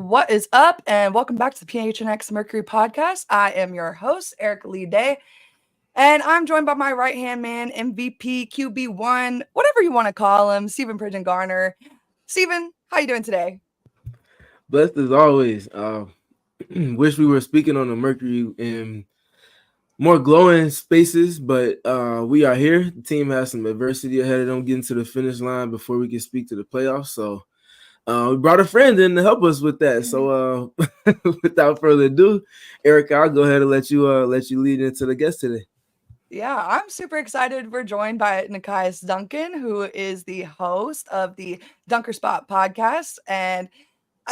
What is up? And welcome back to the PHNX Mercury podcast. I am your host, Erika Day, and I'm joined by my right-hand man, MVP, QB1, whatever you want to call him, Stephen Brittney Griner. Stephen, how you doing today? Blessed as always. Wish we were speaking on the Mercury in more glowing spaces, but we are here. The team has some adversity ahead of them getting to the finish line before we can speak to the playoffs. So we brought a friend in to help us with that. So without further ado, Erika, I'll go ahead and let you lead into the guest today. Yeah, I'm super excited. We're joined by Nekias Duncan, who is the host of the Dunker Spot podcast. And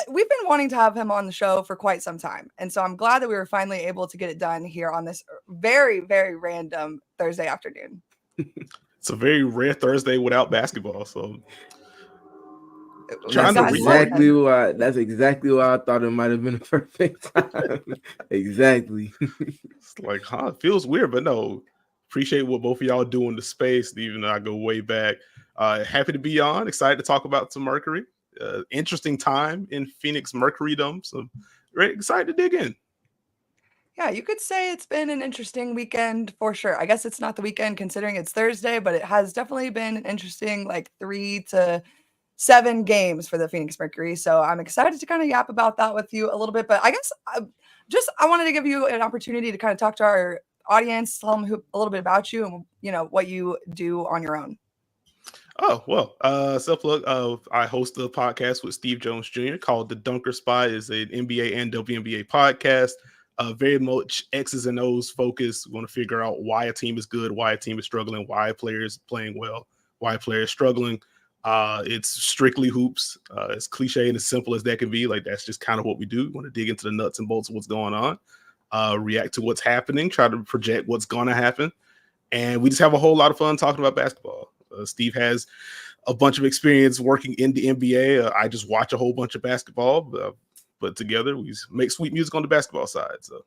we've been wanting to have him on the show for quite some time. And so I'm glad that we were finally able to get it done here on this very, very random Thursday afternoon. It's a very rare Thursday without basketball. So that's exactly why I thought it might have been a perfect time. Exactly. It's like, it feels weird, but no. Appreciate what both of y'all do in the space. Even though I go way back. Happy to be on. Excited to talk about some Mercury. Interesting time in Phoenix Mercury-dom. So very excited to dig in. Yeah, you could say it's been an interesting weekend for sure. I guess it's not the weekend considering it's Thursday, but it has definitely been an interesting 3 to 7 games for the Phoenix Mercury. So I'm excited to kind of yap about that with you a little bit. But I guess I wanted to give you an opportunity to kind of talk to our audience, tell them a little bit about you and what you do on your own. Oh, well, self-plug. I host a podcast with Steve Jones Jr. called The Dunker Spot. It's an NBA and WNBA podcast. Very much X's and O's focus. We want to figure out why a team is good, why a team is struggling, why a player is playing well, why a player is struggling. It's strictly hoops. As cliche and as simple as that can be. That's just kind of what we do. We want to dig into the nuts and bolts of what's going on, react to what's happening, try to project what's going to happen. And we just have a whole lot of fun talking about basketball. Steve has a bunch of experience working in the NBA. I just watch a whole bunch of basketball, but together we make sweet music on the basketball side. So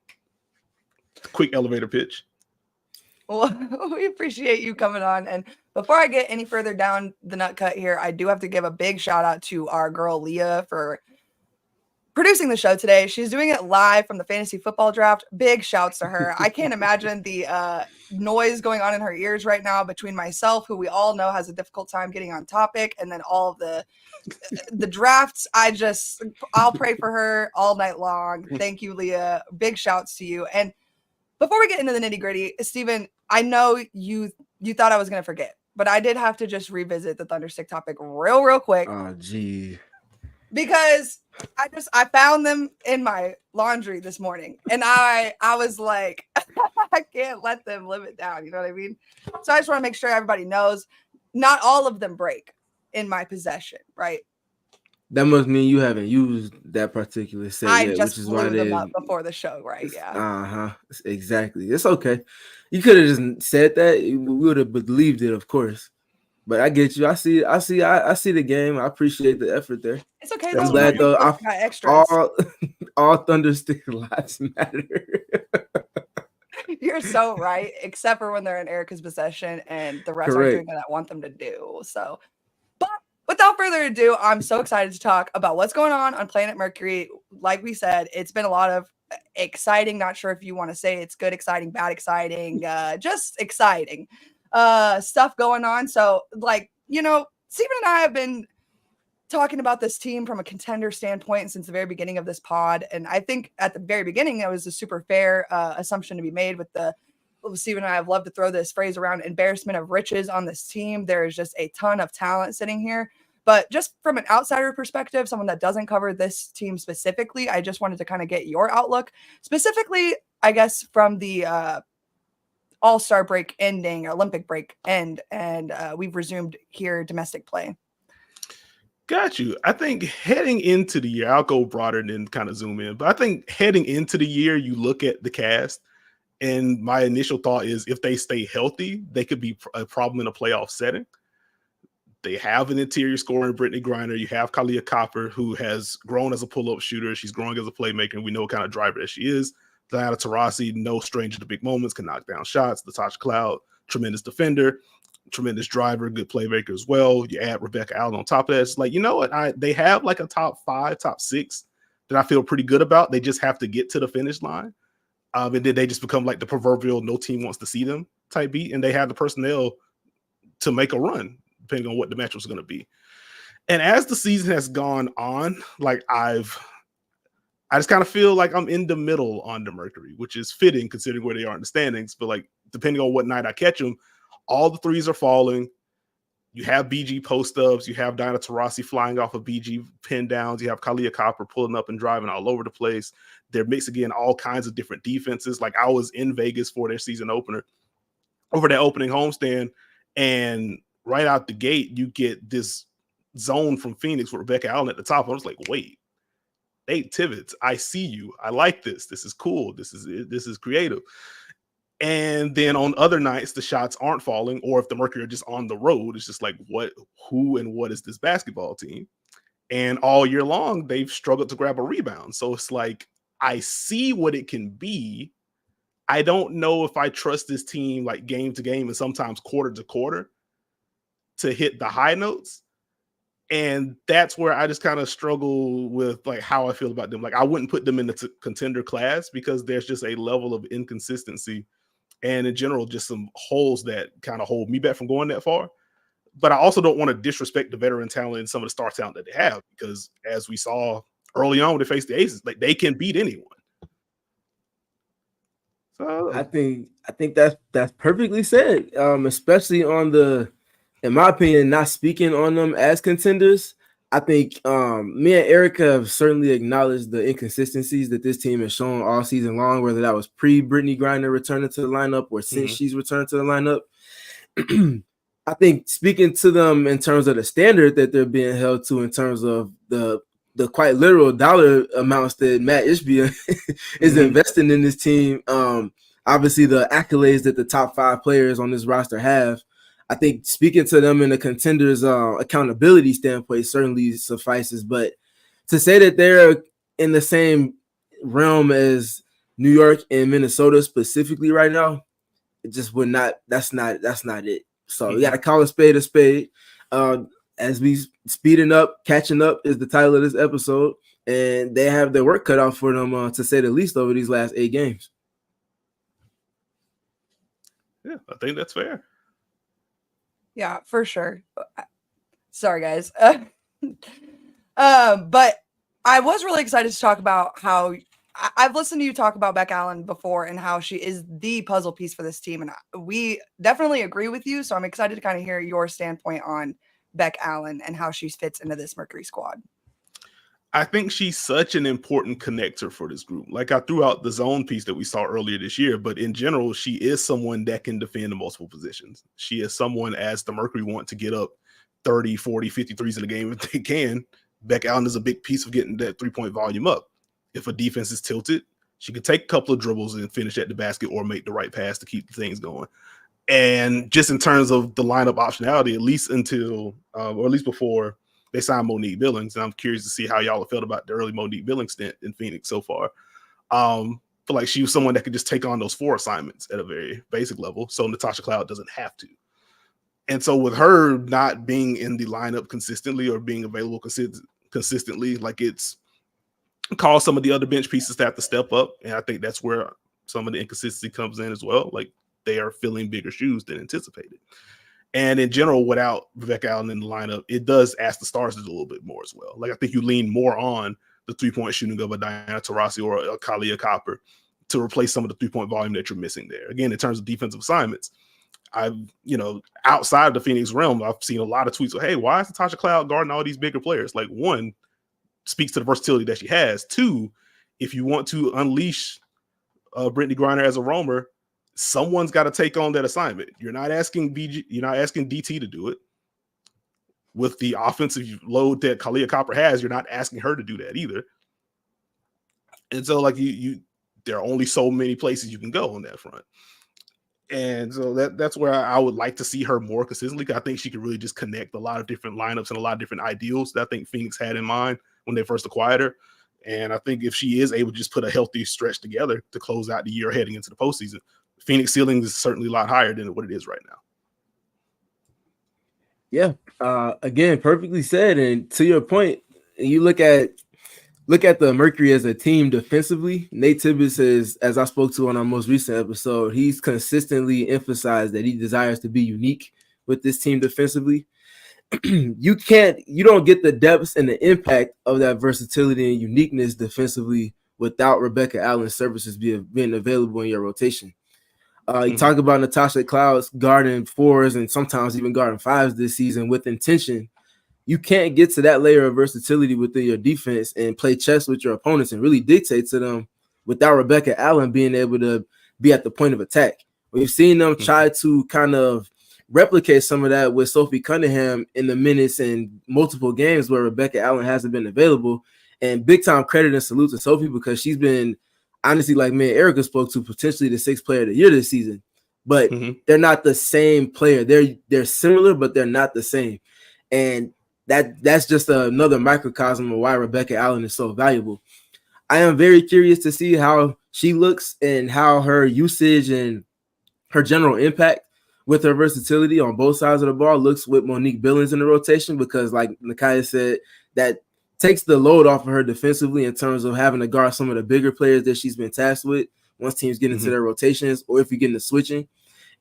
quick elevator pitch. Well, we appreciate you coming on. And before I get any further down the nut cut here, I do have to give a big shout out to our girl Leah for producing the show today. She's doing it live from the fantasy football draft. Big shouts to her. I can't imagine the noise going on in her ears right now between myself, who we all know has a difficult time getting on topic, and then all of the drafts. I'll pray for her all night long. Thank you, Leah. Big shouts to you. And before we get into the nitty gritty, Stephen, I know you thought I was going to forget, but I did have to just revisit the Thunderstick topic real quick. Oh, gee. Because I found them in my laundry this morning, and I was like, I can't let them live it down. You know what I mean? So I just want to make sure everybody knows not all of them break in my possession, right? That must mean you haven't used that particular set yet, which is why they up before the show, right? Yeah. Exactly. It's okay. You could have just said that. We would have believed it, of course. But I get you. I see the game. I appreciate the effort there. It's okay. I'm glad though. All Thunderstick lives matter. You're so right, except for when they're in Erika's possession and the rest are doing what I want them to do. So, but without further ado, I'm so excited to talk about what's going on Planet Mercury. Like we said, it's been a lot of exciting. Not sure if you want to say it's good, exciting, bad, exciting, just exciting stuff going on. So, Stephen and I have been talking about this team from a contender standpoint since the very beginning of this pod. And I think at the very beginning, it was a super fair assumption to be made with Stephen and I have loved to throw this phrase around, embarrassment of riches on this team. There is just a ton of talent sitting here. But just from an outsider perspective, someone that doesn't cover this team specifically, I just wanted to kind of get your outlook. Specifically, I guess, from the All-Star break ending, Olympic break end, and we've resumed here domestic play. Got you. I think heading into the year, I'll go broader and then kind of zoom in. But I think heading into the year, you look at the cast, and my initial thought is if they stay healthy, they could be a problem in a playoff setting. They have an interior scorer in Brittney Griner. You have Kahleah Copper, who has grown as a pull-up shooter. She's growing as a playmaker, and we know what kind of driver that she is. Taurasi, no stranger to big moments, can knock down shots. Natasha Cloud, tremendous defender, tremendous driver, good playmaker as well. You add Bec Allen on top of that. It's like, you know what? They have like a top 5, top 6 that I feel pretty good about. They just have to get to the finish line. And then they just become like the proverbial no team wants to see them type beat. And they have the personnel to make a run, depending on what the match was going to be. And as the season has gone on, like I just kind of feel like I'm in the middle on the Mercury, which is fitting considering where they are in the standings. But like, depending on what night I catch them, all the threes are falling. You have BG post-ups. You have Diana Taurasi flying off of BG pin downs. You have Kahleah Copper pulling up and driving all over the place. They're mixing in all kinds of different defenses. Like I was in Vegas for their season opener, over that opening homestand, and right out the gate, you get this zone from Phoenix with Bec Allen at the top. I was like, wait, Nate Tibbetts, I see you. I like this. This is cool. This is creative. And then on other nights, the shots aren't falling, or if the Mercury are just on the road, it's just like, who and what is this basketball team? And all year long, they've struggled to grab a rebound. So it's like, I see what it can be. I don't know if I trust this team like game to game and sometimes quarter to quarter to hit the high notes. And that's where I just kind of struggle with like how I feel about them. Like I wouldn't put them in the contender class because there's just a level of inconsistency and in general, just some holes that kind of hold me back from going that far. But I also don't want to disrespect the veteran talent and some of the star talent that they have, because as we saw early on when they faced the Aces, like they can beat anyone. So I think that's perfectly said. Especially on the, in my opinion, not speaking on them as contenders. I think me and Erika have certainly acknowledged the inconsistencies that this team has shown all season long, whether that was pre-Brittney Griner returning to the lineup or since she's returned to the lineup. I think speaking to them in terms of the standard that they're being held to, in terms of the quite literal dollar amounts that Matt Ishbia is investing in this team, obviously the accolades that the top 5 players on this roster have, I think speaking to them in the contenders accountability standpoint certainly suffices. But to say that they're in the same realm as New York and Minnesota specifically right now, it just would not. That's not it. So we got to call a spade a spade. As we speeding up, catching up is the title of this episode, and they have their work cut out for them to say the least over these last 8 games. Yeah, I think that's fair. Yeah, for sure. Sorry, guys. But I was really excited to talk about how I've listened to you talk about Bec Allen before and how she is the puzzle piece for this team. And we definitely agree with you. So I'm excited to kind of hear your standpoint on Bec Allen and how she fits into this Mercury squad. I think she's such an important connector for this group. Like I threw out the zone piece that we saw earlier this year, but in general, she is someone that can defend in multiple positions. She is someone, as the Mercury want to get up 30, 40, 53s in a game if they can. Bec Allen is a big piece of getting that 3-point volume up. If a defense is tilted, she can take a couple of dribbles and finish at the basket or make the right pass to keep things going. And just in terms of the lineup optionality, at least until, or at least before they signed Monique Billings, and I'm curious to see how y'all have felt about the early Monique Billings stint in Phoenix so far. Feel like she was someone that could just take on those 4 assignments at a very basic level, so Natasha Cloud doesn't have to. And so with her not being in the lineup consistently or being available consistently, like it's caused some of the other bench pieces to have to step up, and I think that's where some of the inconsistency comes in as well. Like they are filling bigger shoes than anticipated. And in general, without Bec Allen in the lineup, it does ask the stars to do a little bit more as well. Like I think you lean more on the 3-point shooting of a Diana Taurasi or a Kahleah Copper to replace some of the 3-point volume that you're missing there. Again, in terms of defensive assignments, outside of the Phoenix realm, I've seen a lot of tweets of, hey, why is Natasha Cloud guarding all these bigger players? Like, 1, speaks to the versatility that she has. 2, if you want to unleash Brittney Griner as a roamer, someone's got to take on that assignment. You're not asking DT to do it. With the offensive load that Kahleah Copper has, you're not asking her to do that either. And so, like there are only so many places you can go on that front. And so that's where I would like to see her more consistently, because I think she could really just connect a lot of different lineups and a lot of different ideals that I think Phoenix had in mind when they first acquired her. And I think if she is able to just put a healthy stretch together to close out the year heading into the postseason, Phoenix ceiling is certainly a lot higher than what it is right now. Yeah. Again, perfectly said. And to your point, you look at look at the Mercury as a team defensively, Nate Tibbetts says, as I spoke to on our most recent episode, he's consistently emphasized that he desires to be unique with this team defensively. You don't get the depths and the impact of that versatility and uniqueness defensively without Rebecca Allen's services being available in your rotation. You talk about Natasha Cloud's guarding fours and sometimes even guarding fives this season with intention. You can't get to that layer of versatility within your defense and play chess with your opponents and really dictate to them without Rebecca Allen being able to be at the point of attack. We've seen them try to kind of replicate some of that with Sophie Cunningham in the minutes and multiple games where Rebecca Allen hasn't been available. And big time credit and salute to Sophie because she's been, honestly, like me and Erika spoke to, potentially the 6th player of the year this season. But they're not the same player. They're similar, but they're not the same. And that's just another microcosm of why Rebecca Allen is so valuable. I am very curious to see how she looks and how her usage and her general impact with her versatility on both sides of the ball looks with Monique Billings in the rotation, because like Nekias said, that takes the load off of her defensively in terms of having to guard some of the bigger players that she's been tasked with once teams get into their rotations or if you get into switching.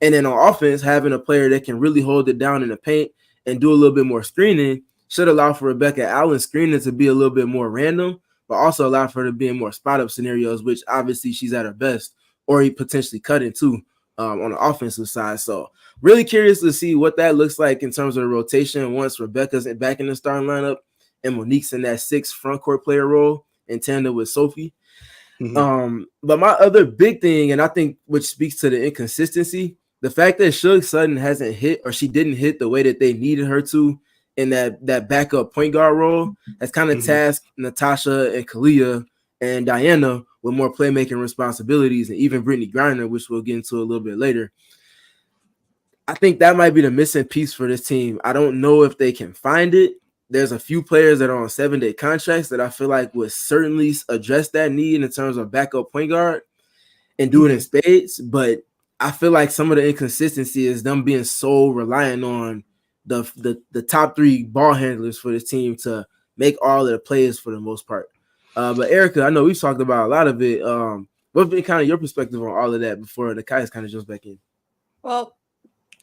And then on offense, having a player that can really hold it down in the paint and do a little bit more screening should allow for Rebecca Allen's screening to be a little bit more random, but also allow for her to be in more spot-up scenarios, which obviously she's at her best, or potentially cut into on the offensive side. So really curious to see what that looks like in terms of the rotation once Rebecca's back in the starting lineup and Monique's in that 6th front court player role in tandem with Sophie. But my other big thing, and I think which speaks to the inconsistency, the fact that Suge Sutton hasn't hit, or she didn't hit the way that they needed her to in that backup point guard role, has kind of tasked Natasha and Kahleah and Diana with more playmaking responsibilities, and even Brittney Griner, which we'll get into a little bit later. I think that might be the missing piece for this team. I don't know if they can find it. There's a few players that are on 7-day contracts that I feel like would certainly address that need in terms of backup point guard and do it in spades. But I feel like some of the inconsistency is them being so reliant on the top 3 ball handlers for this team to make all of the plays for the most part. But Erika, I know we've talked about a lot of it. What's been kind of your perspective on all of that before the Nekias kind of jumps back in? Well,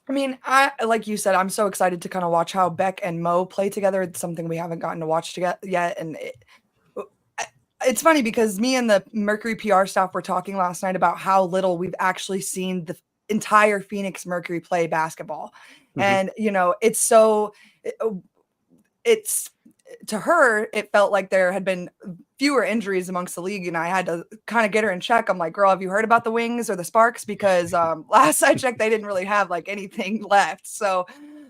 I mean, like you said, I'm so excited to kind of watch how Bec and Mo play together. It's something we haven't gotten to watch yet. And it's funny because me and the Mercury PR staff were talking last night about how little we've actually seen the entire Phoenix Mercury play basketball. And, it's to her, it felt like there had been fewer injuries amongst the league, and I had to kind of get her in check. I'm like, girl, have you heard about the Wings or the Sparks? Because last I checked, they didn't really have like anything left. So,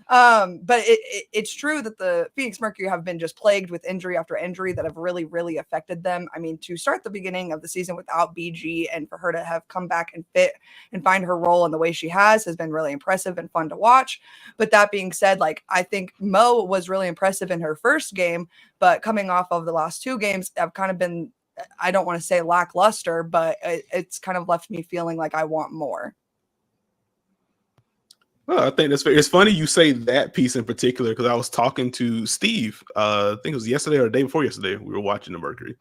but it's true that the Phoenix Mercury have been just plagued with injury after injury that have really, really affected them. I mean, to start the beginning of the season without BG and for her to have come back and fit and find her role in the way she has been really impressive and fun to watch. But that being said, like, I think Mo was really impressive in her first game, but coming off of the last 2 games, I've kind of been, I don't want to say lackluster, but it's kind of left me feeling like I want more. Well, I think that's fair. It's funny you say that piece in particular because I was talking to Steve, I think it was yesterday or the day before yesterday. We were watching the Mercury.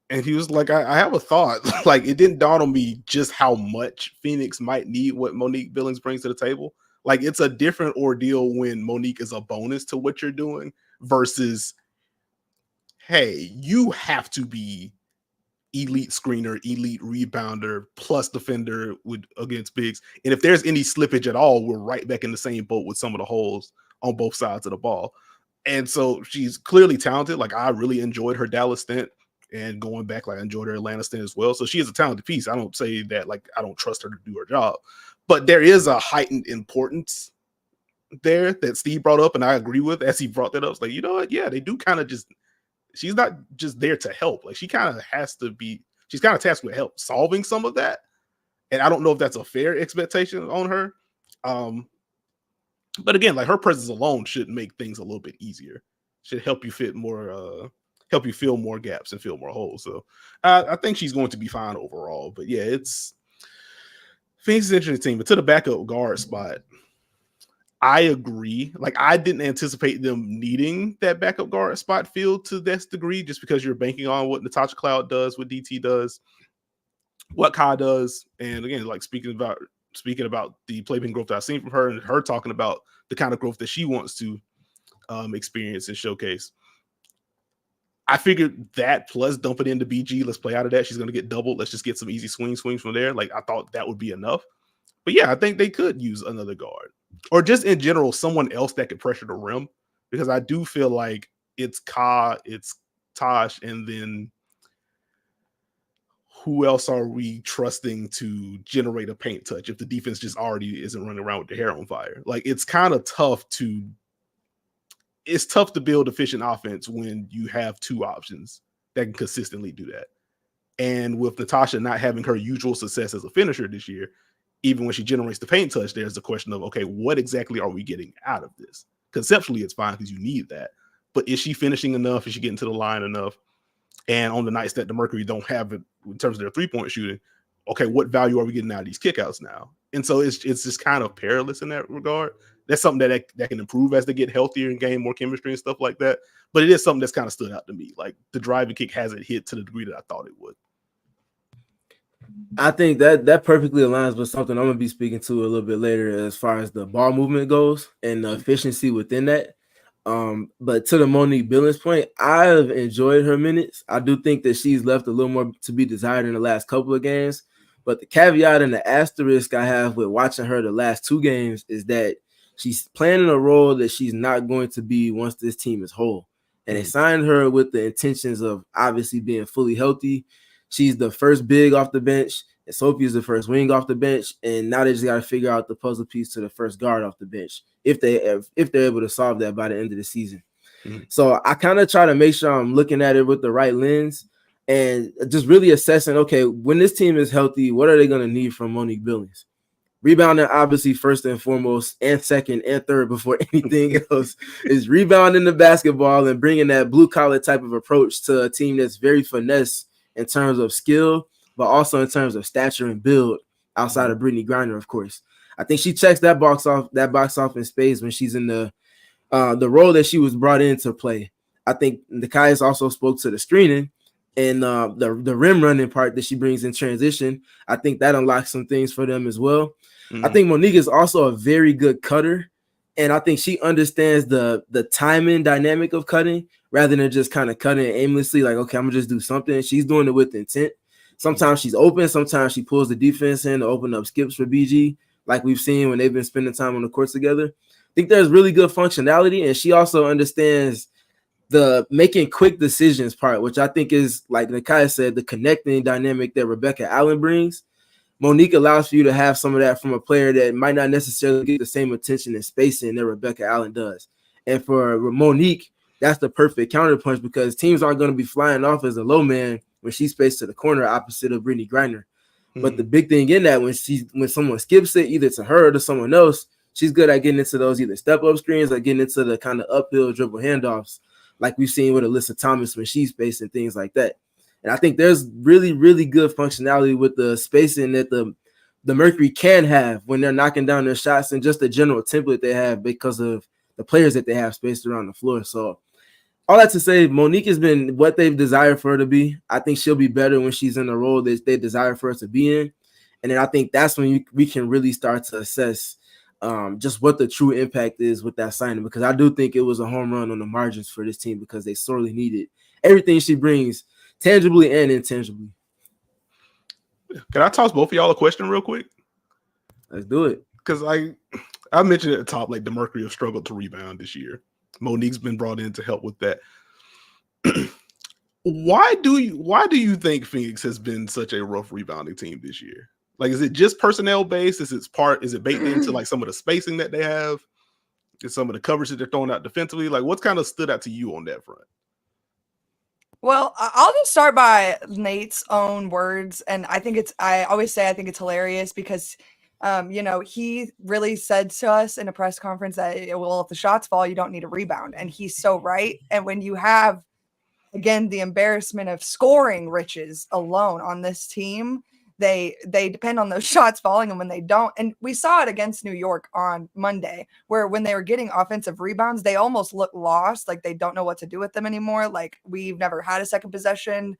And he was like, I have a thought. Like, it didn't dawn on me just how much Phoenix might need what Monique Billings brings to the table. Like, it's a different ordeal when Monique is a bonus to what you're doing versus, hey, you have to be elite screener, elite rebounder, plus defender against bigs. And if there's any slippage at all, we're right back in the same boat with some of the holes on both sides of the ball. And so she's clearly talented. Like, I really enjoyed her Dallas stint, and going back, like, I enjoyed her Atlanta stint as well. So she is a talented piece. I don't say that, like, I don't trust her to do her job, but there is a heightened importance there that Steve brought up, and I agree with as he brought that up. It's like, you know what? Yeah, they do kind of just, she's not just there to help. Like, she kind of has to be, she's kind of tasked with help solving some of that. And I don't know if that's a fair expectation on her. But again, like, her presence alone should make things a little bit easier. Should help you fit more, help you fill more gaps and fill more holes. So I think she's going to be fine overall. But yeah, Phoenix is an interesting team. But to the backup guard spot, I agree. Like, I didn't anticipate them needing that backup guard spot filled to this degree, just because you're banking on what Natasha Cloud does, what DT does, what Kai does. And again, like speaking about the playmaking growth that I've seen from her, and her talking about the kind of growth that she wants to experience and showcase. I figured that plus dump it into BG. Let's play out of that. She's going to get doubled. Let's just get some easy swings from there. Like, I thought that would be enough. But yeah, I think they could use another guard, or just in general, someone else that could pressure the rim, because I do feel like it's Ka, it's Tosh, and then who else are we trusting to generate a paint touch if the defense just already isn't running around with their hair on fire? Like, it's kind of tough to build efficient offense when you have two options that can consistently do that. And with Natasha not having her usual success as a finisher this year, even when she generates the paint touch, there's the question of, okay, what exactly are we getting out of this? Conceptually, it's fine because you need that. But is she finishing enough? Is she getting to the line enough? And on the nights that the Mercury don't have it in terms of their three-point shooting, okay, what value are we getting out of these kickouts now? And so it's just kind of perilous in that regard. That's something that can improve as they get healthier and gain more chemistry and stuff like that. But it is something that's kind of stood out to me. Like, the driving kick hasn't hit to the degree that I thought it would. I think that perfectly aligns with something I'm going to be speaking to a little bit later as far as the ball movement goes and the efficiency within that. But to the Monique Billings point, I've enjoyed her minutes. I do think that she's left a little more to be desired in the last couple of games. But the caveat and the asterisk I have with watching her the last two games is that she's playing in a role that she's not going to be once this team is whole. And they signed her with the intentions of obviously being fully healthy. She's the first big off the bench, and Sophie is the first wing off the bench. And now they just got to figure out the puzzle piece to the first guard off the bench if they're able to solve that by the end of the season. Mm-hmm. So I kind of try to make sure I'm looking at it with the right lens and just really assessing, okay, when this team is healthy, what are they going to need from Monique Billings? Rebounding, obviously, first and foremost, and second and third before anything else, is rebounding the basketball and bringing that blue-collar type of approach to a team that's very finesse in terms of skill, but also in terms of stature and build outside of Brittney Griner, of course. I think she checks that box off in spades when she's in the role that she was brought in to play. I think Nekias also spoke to the screening and the rim running part that she brings in transition. I think that unlocks some things for them as well. Mm-hmm. I think Monique is also a very good cutter, and I think she understands the timing dynamic of cutting rather than just kind of cutting aimlessly, like, okay, I'm going to just do something. She's doing it with intent. Sometimes she's open. Sometimes she pulls the defense in to open up skips for BG, like we've seen when they've been spending time on the court together. I think there's really good functionality, and she also understands the making quick decisions part, which I think is, like Nekias said, the connecting dynamic that Bec Allen brings. Monique allows for you to have some of that from a player that might not necessarily get the same attention and spacing that Bec Allen does. And for Monique, that's the perfect counterpunch because teams aren't going to be flying off as a low man when she's spaced to the corner opposite of Brittney Griner. Mm-hmm. But the big thing in that, when someone skips it either to her or to someone else, she's good at getting into those either step-up screens or getting into the kind of uphill dribble handoffs like we've seen with Alyssa Thomas when she's spacing things like that. And I think there's really, really good functionality with the spacing that the Mercury can have when they're knocking down their shots and just the general template they have because of the players that they have spaced around the floor. So all that to say, Monique has been what they've desired for her to be. I think she'll be better when she's in the role that they desire for her to be in. And then I think that's when we can really start to assess just what the true impact is with that signing, because I do think it was a home run on the margins for this team because they sorely needed everything she brings tangibly and intangibly. Can I toss both of y'all a question real quick? Let's do it. Because I mentioned at the top, like the Mercury have struggled to rebound this year. Monique's been brought in to help with that. Why do you think Phoenix has been such a rough rebounding team this year? Like, is it just personnel based? Is it baked into like some of the spacing that they have? Is some of the coverage that they're throwing out defensively? Like, what's kind of stood out to you on that front? Well, I'll just start by Nate's own words. And I always say I think it's hilarious because, he really said to us in a press conference that, well, if the shots fall, you don't need a rebound. And he's so right. And when you have, again, the embarrassment of scoring riches alone on this team, they depend on those shots falling, and when they don't, and we saw it against New York on Monday, where when they were getting offensive rebounds, they almost look lost, like they don't know what to do with them anymore. Like we've never had a second possession.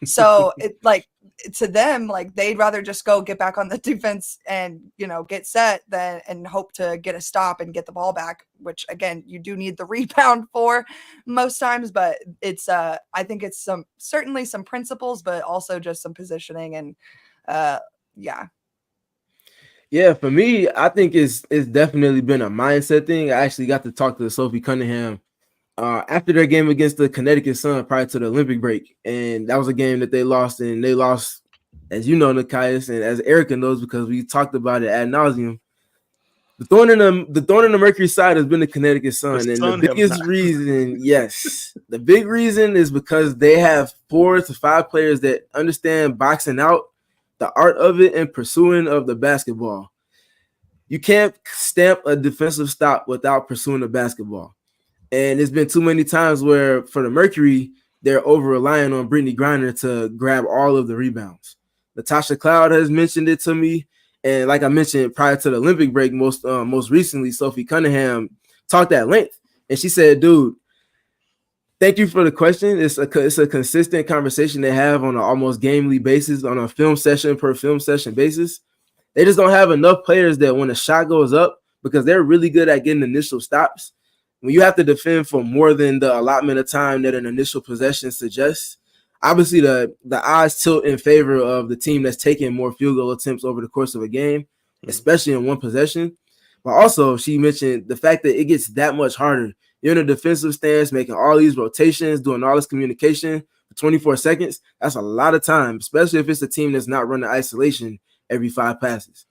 So it like to them, like they'd rather just go get back on the defense and, get set than and hope to get a stop and get the ball back, which again, you do need the rebound for most times, but it's I think it's certainly some principles, but also just some positioning and yeah. Yeah, for me, I think it's definitely been a mindset thing. I actually got to talk to Sophie Cunningham after their game against the Connecticut Sun prior to the Olympic break. And that was a game that they lost, and they lost, as you know, Nekias, and as Erika knows, because we talked about it ad nauseum. The thorn in the Mercury side has been the Connecticut Sun. The biggest reason, the big reason is because they have 4 to 5 players that understand boxing out, the art of it, and pursuing of the basketball. You can't stamp a defensive stop without pursuing the basketball. And it's been too many times where for the Mercury, they're over-relying on Brittney Griner to grab all of the rebounds. Natasha Cloud has mentioned it to me. And like I mentioned prior to the Olympic break, most recently, Sophie Cunningham talked at length. And she said, dude, thank you for the question. It's a consistent conversation they have on an almost gamely basis, on a film session per film session basis. They just don't have enough players that when a shot goes up, because they're really good at getting initial stops, when you have to defend for more than the allotment of time that an initial possession suggests, obviously the odds tilt in favor of the team that's taking more field goal attempts over the course of a game, especially in one possession. But also, she mentioned the fact that it gets that much harder. You're in a defensive stance, making all these rotations, doing all this communication for 24 seconds. That's a lot of time, especially if it's a team that's not running isolation every 5 passes.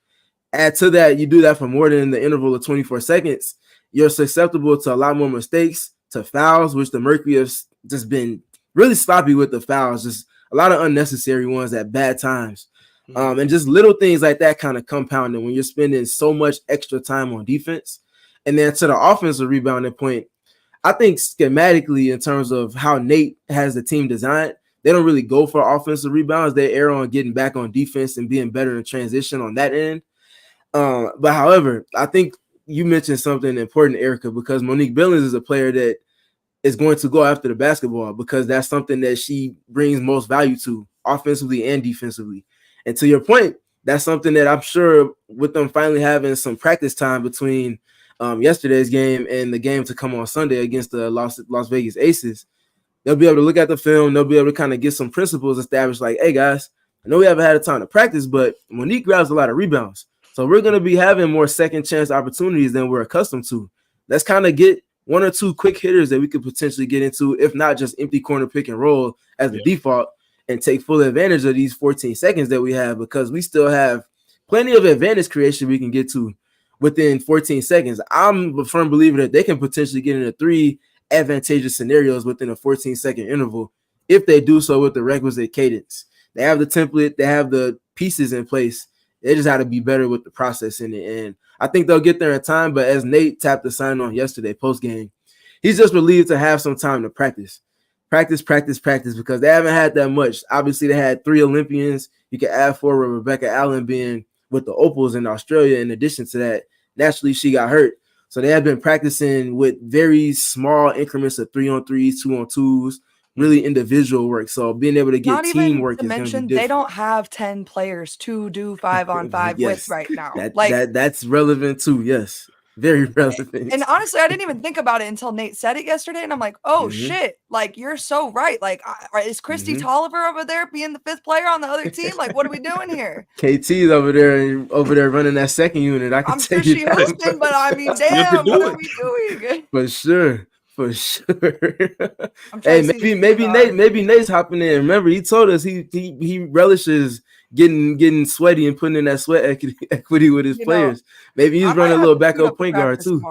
Add to that, you do that for more than the interval of 24 seconds, you're susceptible to a lot more mistakes, to fouls, which the Mercury has just been really sloppy with the fouls, just a lot of unnecessary ones at bad times. And just little things like that kind of compounding when you're spending so much extra time on defense. And then to the offensive rebounding point, I think schematically in terms of how Nate has the team designed, they don't really go for offensive rebounds. They err on getting back on defense and being better in transition on that end. But however, I think you mentioned something important, Erika, because Monique Billings is a player that is going to go after the basketball because that's something that she brings most value to offensively and defensively. And to your point, that's something that I'm sure with them finally having some practice time between yesterday's game and the game to come on Sunday against the Las Vegas Aces, they'll be able to look at the film. They'll be able to kind of get some principles established like, hey, guys, I know we haven't had a time to practice, but Monique grabs a lot of rebounds. So we're going to be having more second chance opportunities than we're accustomed to. Let's kind of get 1 or 2 quick hitters that we could potentially get into, if not just empty corner pick and roll as the default, and take full advantage of these 14 seconds that we have, because we still have plenty of advantage creation we can get to within 14 seconds. I'm a firm believer that they can potentially get into 3 advantageous scenarios within a 14-second interval if they do so with the requisite cadence. They have the template, they have the pieces in place. They just have to be better with the process in it. And I think they'll get there in time. But as Nate tapped the sign on yesterday post-game, he's just relieved to have some time to practice, because they haven't had that much. Obviously, they had 3 Olympians. You can add 4 with Bec Allen being with the Opals in Australia. In addition to that, naturally, she got hurt. So they have been practicing with very small increments of 3-on-3s, 2-on-2s, really individual work. So being able to get teamwork is going to be different. They don't have 10 players to do 5-on-5 with right now. That's relevant too. Yes. Very relevant. And honestly, I didn't even think about it until Nate said it yesterday. And I'm like, oh shit. Like, you're so right. Like, is Christy Tolliver over there being the 5th player on the other team? Like, what are we doing here? KT's over there running that second unit. I'm sure she hosting, but I mean, damn, what are we doing? For sure. Hey, maybe Nate's hopping in. Remember, he told us he relishes getting sweaty and putting in that sweat equity with his players. Maybe he's running a little backup point guard too.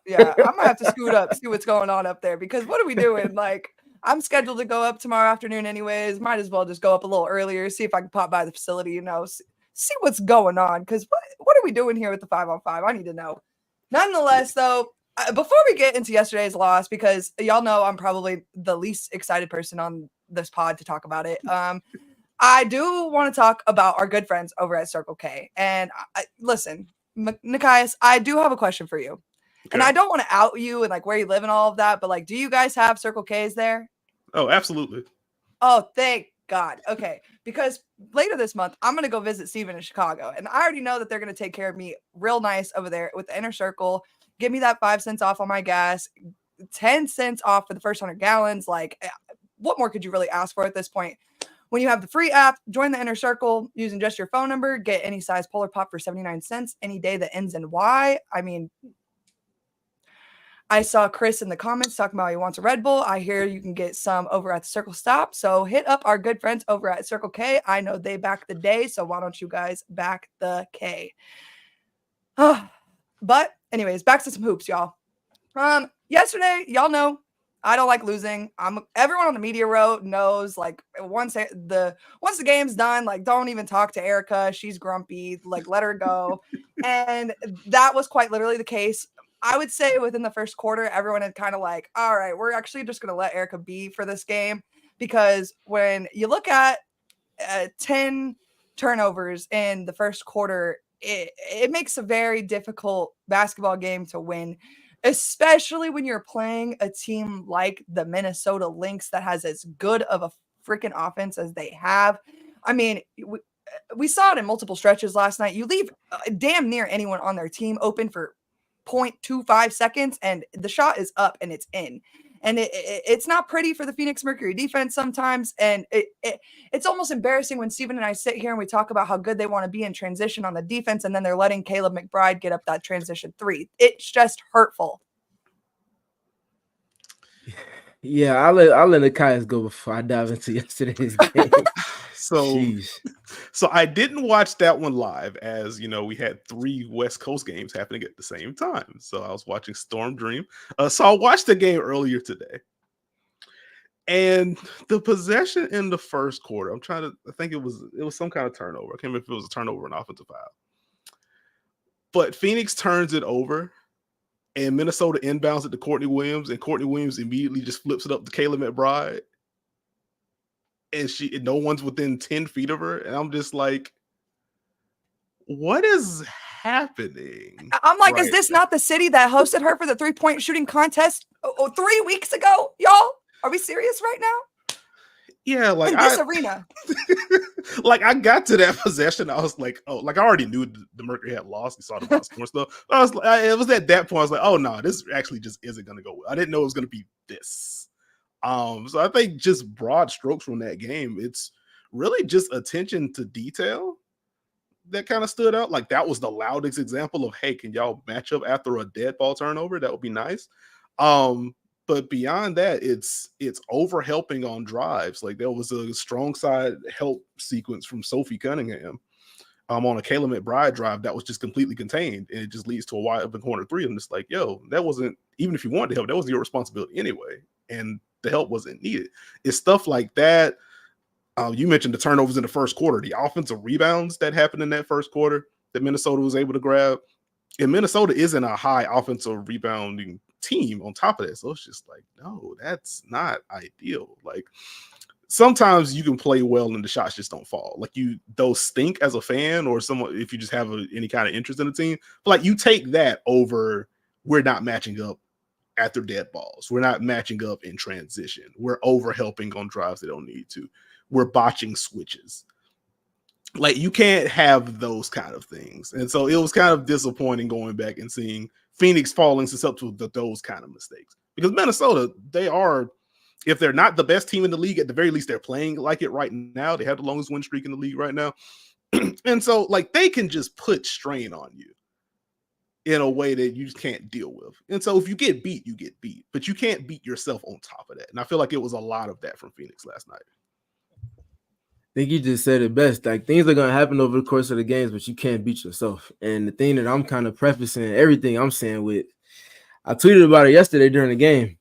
Yeah, I'm gonna have to scoot up, see what's going on up there, because what are we doing? Like, I'm scheduled to go up tomorrow afternoon anyways. Might as well just go up a little earlier, see if I can pop by the facility, see what's going on. Because what are we doing here with the 5-on-5? I need to know. Nonetheless, though, before we get into yesterday's loss, because y'all know I'm probably the least excited person on this pod to talk about it. I do want to talk about our good friends over at Circle K. And listen, Nekias, I do have a question for you. Okay. And I don't want to out you and like where you live and all of that, but like, do you guys have Circle K's there? Oh, absolutely. Oh, thank God. Okay. Because later this month, I'm going to go visit Steven in Chicago. And I already know that they're going to take care of me real nice over there with the Inner Circle. Give me that 5 cents off on my gas, 10 cents off for the first 100 gallons. Like, what more could you really ask for at this point? When you have the free app, join the Inner Circle using just your phone number, get any size Polar Pop for 79 cents any day that ends in Y. I mean, I saw Chris in the comments talking about he wants a Red Bull. I hear you can get some over at the Circle Stop. So hit up our good friends over at Circle K. I know they back the day, so why don't you guys back the K? But anyways, back to some hoops, y'all. Yesterday, y'all know I don't like losing. Everyone on the media row knows, like, once the game's done, like, don't even talk to Erika. She's grumpy. Like, let her go. And that was quite literally the case. I would say within the first quarter, everyone had kind of like, all right, we're actually just going to let Erika be for this game. Because when you look at 10 turnovers in the first quarter, it makes a very difficult basketball game to win, especially when you're playing a team like the Minnesota Lynx that has as good of a freaking offense as they have. I mean, we saw it in multiple stretches last night. You leave damn near anyone on their team open for 0.25 seconds, and the shot is up and it's in. And it's not pretty for the Phoenix Mercury defense sometimes. And it's almost embarrassing when Steven and I sit here and we talk about how good they want to be in transition on the defense, and then they're letting Caleb McBride get up that transition 3. It's just hurtful. Yeah, I'll let Nekias go before I dive into yesterday's game. So I didn't watch that one live, as you know, we had 3 West Coast games happening at the same time. So I was watching Storm Dream. So I watched the game earlier today. And the possession in the first quarter, I think it was some kind of turnover. I can't remember if it was a turnover or an offensive foul. But Phoenix turns it over, and Minnesota inbounds it to Courtney Williams, and Courtney Williams immediately just flips it up to Caleb McBride. And no one's within 10 feet of her. And I'm just like, what is happening? I'm like, is this not the city that hosted her for the 3-point shooting contest 3 weeks ago? Y'all, are we serious right now? Yeah, like in this arena. Like, I got to that possession. I was like, oh, like I already knew the Mercury had lost. You saw the box score stuff. It was at that point. I was like, oh no, this actually just isn't going to go well. I didn't know it was going to be this. So I think just broad strokes from that game, it's really just attention to detail that kind of stood out. Like, that was the loudest example of, hey, can y'all match up after a dead ball turnover? That would be nice. But beyond that, it's over helping on drives. Like, there was a strong side help sequence from Sophie Cunningham on a Caleb McBride drive that was just completely contained, and it just leads to a wide open corner 3. I'm just like, yo, that wasn't, even if you wanted to help, that wasn't your responsibility anyway. And the help wasn't needed. It's stuff like that. You mentioned the turnovers in the first quarter, the offensive rebounds that happened in that first quarter that Minnesota was able to grab. And Minnesota isn't a high offensive rebounding team on top of that. So it's just like, no, that's not ideal. Like, sometimes you can play well and the shots just don't fall. Like, those stink as a fan, or someone, if you just have any kind of interest in the team. But like, you take that over, we're not matching up after dead balls. We're not matching up in transition. We're over helping on drives they don't need to. We're botching switches. Like, you can't have those kind of things. And so it was kind of disappointing going back and seeing Phoenix falling susceptible to those kind of mistakes. Because Minnesota, they are, if they're not the best team in the league, at the very least, they're playing like it right now. They have the longest win streak in the league right now. And so, like, they can just put strain on you in a way that you just can't deal with. And so if you get beat, you get beat. But you can't beat yourself on top of that. And I feel like it was a lot of that from Phoenix last night. I think you just said it best. Like, things are going to happen over the course of the games, but you can't beat yourself. And the thing that I'm kind of prefacing everything I'm saying with, I tweeted about it yesterday during the game.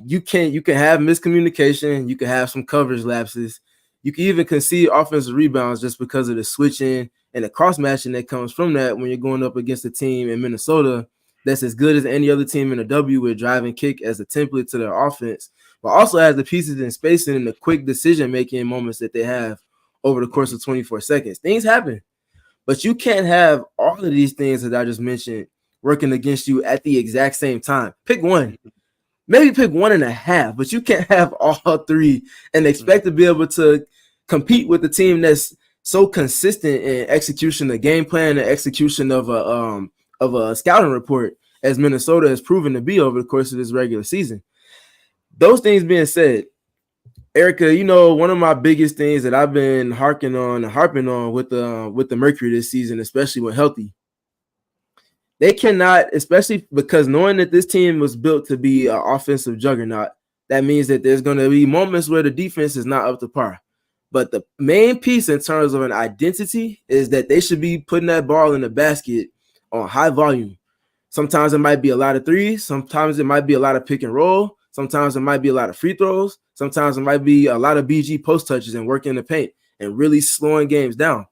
You can have miscommunication. You can have some coverage lapses. You can even concede offensive rebounds just because of the switching and the cross matching that comes from that when you're going up against a team in Minnesota that's as good as any other team in the W with drive and kick as a template to their offense, but also has the pieces and spacing and the quick decision-making moments that they have over the course of 24 seconds. Things happen, but you can't have all of these things that I just mentioned working against you at the exact same time. Pick one. Maybe pick 1.5, but you can't have all three and expect to be able to compete with the team that's so consistent in execution of game plan and execution of a scouting report, as Minnesota has proven to be over the course of this regular season. Those things being said, Erika, one of my biggest things that I've been harping on with the Mercury this season, especially when healthy, they cannot, especially because knowing that this team was built to be an offensive juggernaut, that means that there's going to be moments where the defense is not up to par. But the main piece in terms of an identity is that they should be putting that ball in the basket on high volume. Sometimes it might be a lot of threes. Sometimes it might be a lot of pick and roll. Sometimes it might be a lot of free throws. Sometimes it might be a lot of BG post touches and working in the paint and really slowing games down.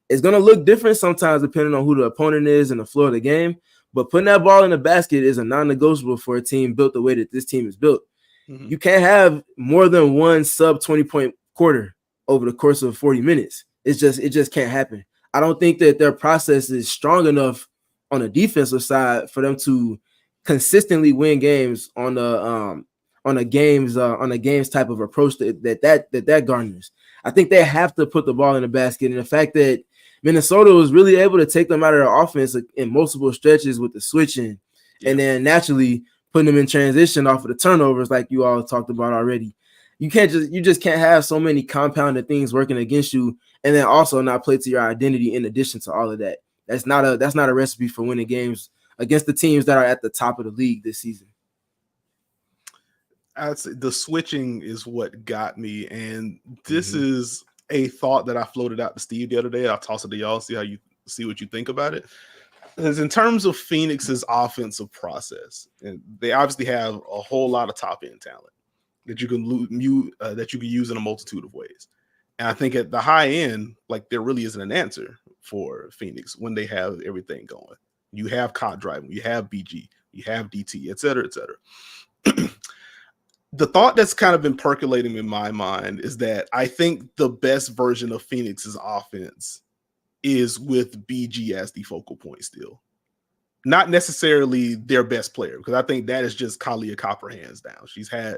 It's going to look different sometimes depending on who the opponent is and the floor of the game. But putting that ball in the basket is a non-negotiable for a team built the way that this team is built. Mm-hmm. You can't have more than one sub 20-point quarter over the course of 40 minutes. It just can't happen. I don't think that their process is strong enough on the defensive side for them to consistently win games on a games type of approach that garners. I think they have to put the ball in the basket, and the fact that Minnesota was really able to take them out of their offense in multiple stretches with the switching, and then naturally putting them in transition off of the turnovers, like you all talked about already. You just can't have so many compounded things working against you, and then also not play to your identity in addition to all of that. That's not a recipe for winning games against the teams that are at the top of the league this season. I'd say the switching is what got me, and this is a thought that I floated out to Steve the other day. I'll toss it to y'all, see what you think about it. Because in terms of Phoenix's offensive process, and they obviously have a whole lot of top end talent that you can use in a multitude of ways. And I think at the high end, like, there really isn't an answer for Phoenix when they have everything going. You have COD driving, you have BG, you have DT, et cetera, et cetera. The thought that's kind of been percolating in my mind is that I think the best version of Phoenix's offense is with BG as the focal point still. Not necessarily their best player, because I think that is just Kahleah Copper hands down. She's had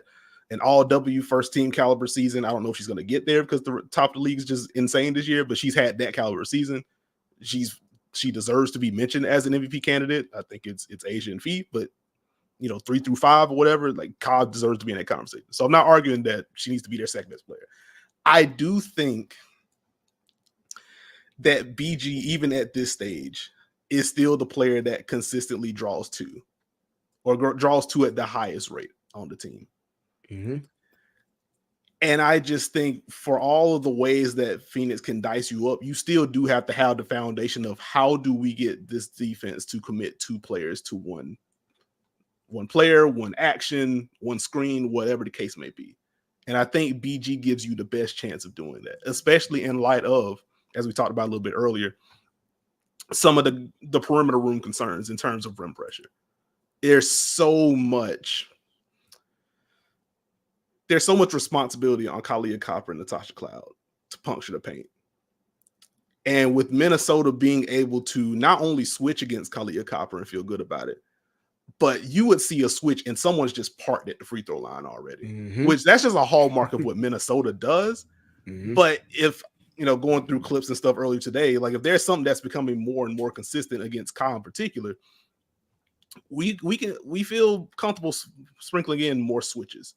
an all-W first team caliber season. I don't know if she's going to get there because the top of the league is just insane this year, but she's had that caliber season. She deserves to be mentioned as an MVP candidate. I think it's Asia and Fee, but 3 through 5 or whatever, like, COD deserves to be in that conversation. So I'm not arguing that she needs to be their second best player. I do think that BG, even at this stage, is still the player that consistently draws to at the highest rate on the team. Mm-hmm. And I just think for all of the ways that Phoenix can dice you up, you still do have to have the foundation of how do we get this defense to commit 2 players to one player, one action, one screen, whatever the case may be. And I think BG gives you the best chance of doing that, especially in light of, as we talked about a little bit earlier, some of the perimeter room concerns in terms of rim pressure. There's so much responsibility on Kahleah Copper and Natasha Cloud to puncture the paint. And with Minnesota being able to not only switch against Kahleah Copper and feel good about it, but you would see a switch and someone's just parked at the free throw line already, which that's just a hallmark of what Minnesota does. But if, going through clips and stuff earlier today, like, if there's something that's becoming more and more consistent against Kyle in particular, we feel comfortable sprinkling in more switches.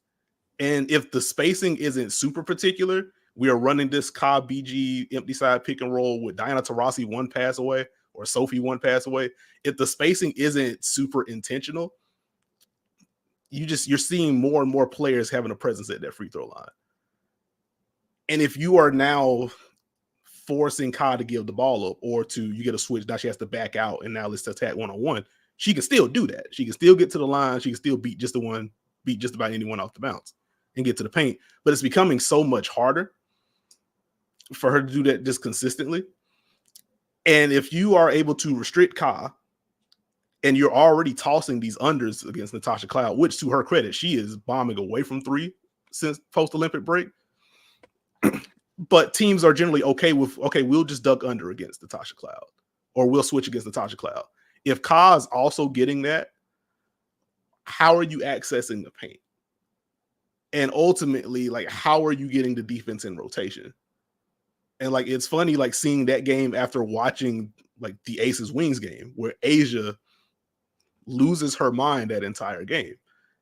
And if the spacing isn't super particular, we are running this Cobb BG empty side pick and roll with Diana Taurasi 1 pass away or Sophie 1 pass away. If the spacing isn't super intentional, you're seeing more and more players having a presence at that free throw line. And if you are now forcing Ka to give the ball up, or you get a switch, now she has to back out and now let's attack one-on-one, she can still do that. She can still get to the line. She can still beat just about anyone off the bounce and get to the paint. But it's becoming so much harder for her to do that just consistently. And if you are able to restrict Ka and you're already tossing these unders against Natasha Cloud, which, to her credit, she is bombing away from 3 since post-Olympic break. But teams are generally okay with, okay, we'll just duck under against Natasha Cloud, or we'll switch against Natasha Cloud. If Ka is also getting that, how are you accessing the paint? And ultimately, like, how are you getting the defense in rotation? And like, it's funny, like, seeing that game after watching like the Aces Wings game, where Asia loses her mind that entire game.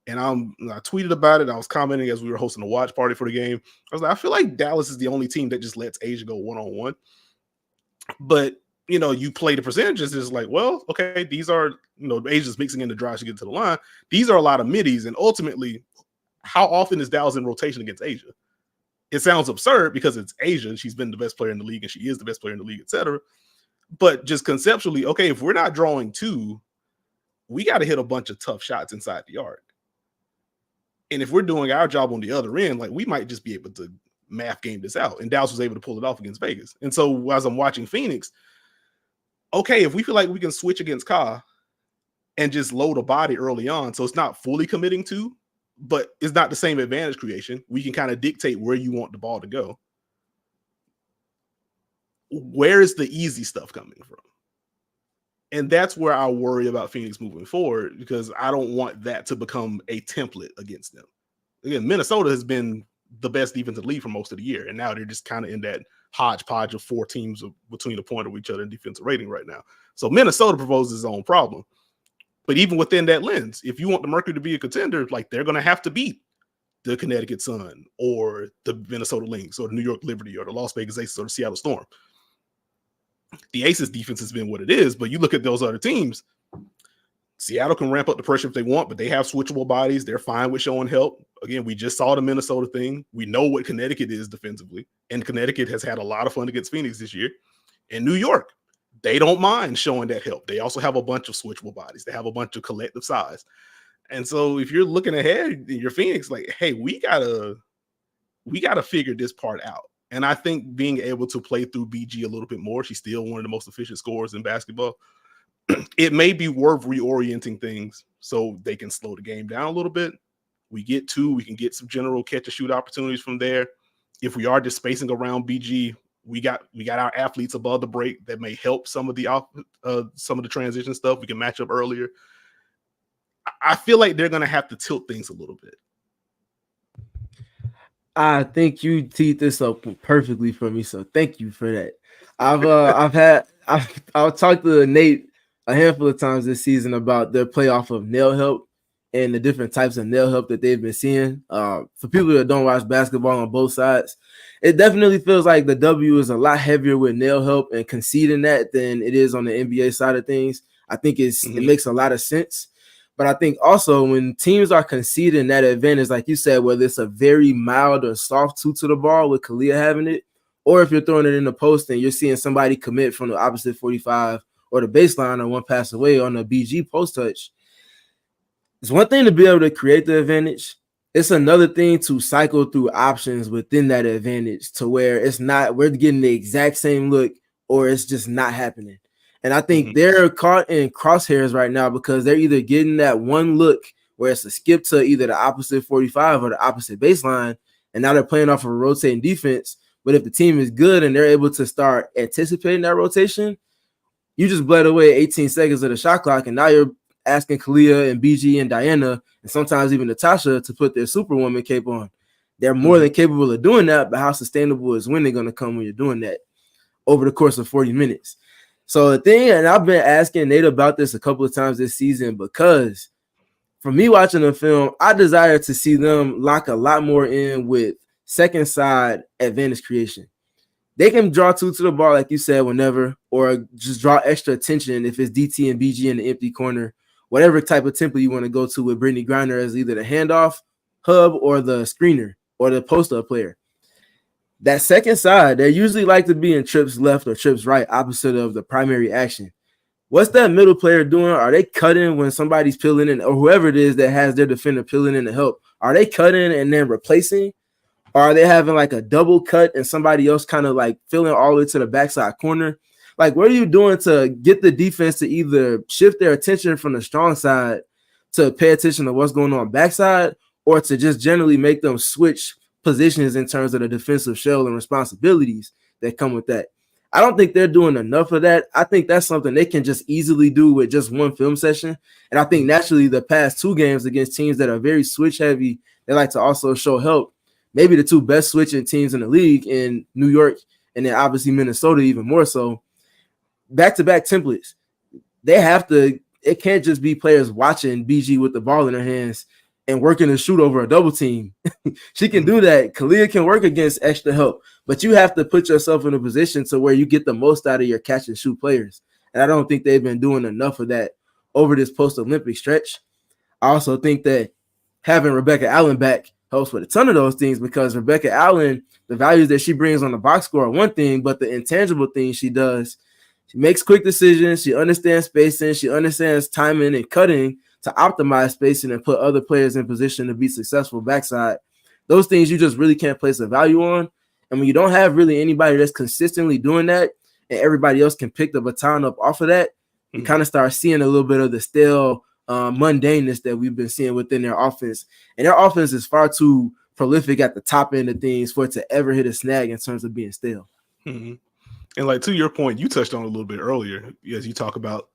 And I tweeted about it. I was commenting as we were hosting a watch party for the game. I was like, I feel like Dallas is the only team that just lets Asia go one-on-one. But, you know, you play the percentages, it's like, well, okay, these are, you know, Asia's mixing in the drive to get to the line. These are a lot of middies. And ultimately, how often is Dallas in rotation against Asia? It sounds absurd because it's Asia. She's been the best player in the league, and she is the best player in the league, etc. But just conceptually, okay, if we're not drawing two, we got to hit a bunch of tough shots inside the arc. And if we're doing our job on the other end, like, we might just be able to math game this out. And Dallas was able to pull it off against Vegas. And so as I'm watching Phoenix, okay, if we feel like we can switch against Ka and just load a body early on, so it's not fully committing to, but it's not the same advantage creation. We can kind of dictate where you want the ball to go. Where is the easy stuff coming from? And that's where I worry about Phoenix moving forward, because I don't want that to become a template against them. Again, Minnesota has been the best defense in the league for most of the year, and now they're just kind of in that hodgepodge of four teams between a point of each other in defensive rating right now. So Minnesota proposes its own problem. But even within that lens, if you want the Mercury to be a contender, like, they're going to have to beat the Connecticut Sun or the Minnesota Lynx or the New York Liberty or the Las Vegas Aces or the Seattle Storm. The Aces defense has been what it is, but you look at those other teams, Seattle can ramp up the pressure if they want, but they have switchable bodies. They're fine with showing help. Again, we just saw the Minnesota thing. We know what Connecticut is defensively, and Connecticut has had a lot of fun against Phoenix this year. And New York, they don't mind showing that help. They also have a bunch of switchable bodies. They have a bunch of collective size. And so if you're looking ahead, you're Phoenix, like, hey, we gotta figure this part out. And I think being able to play through BG a little bit more, she's still one of the most efficient scorers in basketball. It may be worth reorienting things so they can slow the game down a little bit. We get two, we can get some general catch and shoot opportunities from there. If we are just spacing around BG, we got our athletes above the break that may help some of the transition stuff. We can match up earlier. I feel like they're going to have to tilt things a little bit. I think you teed this up perfectly for me, so thank you for that. I've talked to Nate a handful of times this season about their playoff of nail help and the different types of nail help that they've been seeing. For people that don't watch basketball on both sides, it definitely feels like the W is a lot heavier with nail help and conceding that than it is on the NBA side of things. I think it makes a lot of sense. But I think also when teams are conceding that advantage, like you said, whether it's a very mild or soft two to the ball with Kahleah having it, or if you're throwing it in the post and you're seeing somebody commit from the opposite 45 or the baseline or one pass away on the BG post touch, it's one thing to be able to create the advantage. It's another thing to cycle through options within that advantage to where it's not, we're getting the exact same look or it's just not happening. And I think they're caught in crosshairs right now because they're either getting that one look where it's a skip to either the opposite 45 or the opposite baseline, and now they're playing off of a rotating defense. But if the team is good and they're able to start anticipating that rotation, you just bled away 18 seconds of the shot clock, and now you're asking Kahleah and BG and Diana, and sometimes even Natasha, to put their superwoman cape on. They're more than capable of doing that, but how sustainable is winning going to come when you're doing that over the course of 40 minutes? So the thing, and I've been asking Nate about this a couple of times this season, because for me watching the film, I desire to see them lock a lot more in with second side advantage creation. They can draw two to the ball, like you said, whenever, or just draw extra attention if it's DT and BG in the empty corner, whatever type of template you want to go to with Brittney Griner as either the handoff hub or the screener or the post-up player. That second side, they usually like to be in trips left or trips right, opposite of the primary action. What's that middle player doing? Are they cutting when somebody's peeling in, or whoever it is that has their defender peeling in to help? Are they cutting and then replacing? Or are they having like a double cut and somebody else kind of like filling all the way to the backside corner? Like, what are you doing to get the defense to either shift their attention from the strong side to pay attention to what's going on backside, or to just generally make them switch positions in terms of the defensive shell and responsibilities that come with that. I don't think they're doing enough of that. I think that's something they can just easily do with just one film session. And I think naturally the past 2 games against teams that are very switch heavy, they like to also show help. Maybe the 2 best switching teams in the league in New York and then obviously Minnesota even more so. Back-to-back templates. They have to – it can't just be players watching BG with the ball in their hands and working to shoot over a double team. She can do that. Kahleah can work against extra help, but you have to put yourself in a position to where you get the most out of your catch and shoot players. And I don't think they've been doing enough of that over this post-Olympic stretch. I also think that having Bec Allen back helps with a ton of those things because Bec Allen, the values that she brings on the box score are one thing, but the intangible things she does, she makes quick decisions, she understands spacing, she understands timing and cutting to optimize spacing and put other players in position to be successful backside. Those things you just really can't place a value on. And when you don't have really anybody that's consistently doing that and everybody else can pick the baton up off of that, you kind of start seeing a little bit of the stale mundaneness that we've been seeing within their offense. And their offense is far too prolific at the top end of things for it to ever hit a snag in terms of being stale. Mm-hmm. And like to your point, you touched on a little bit earlier as you talk about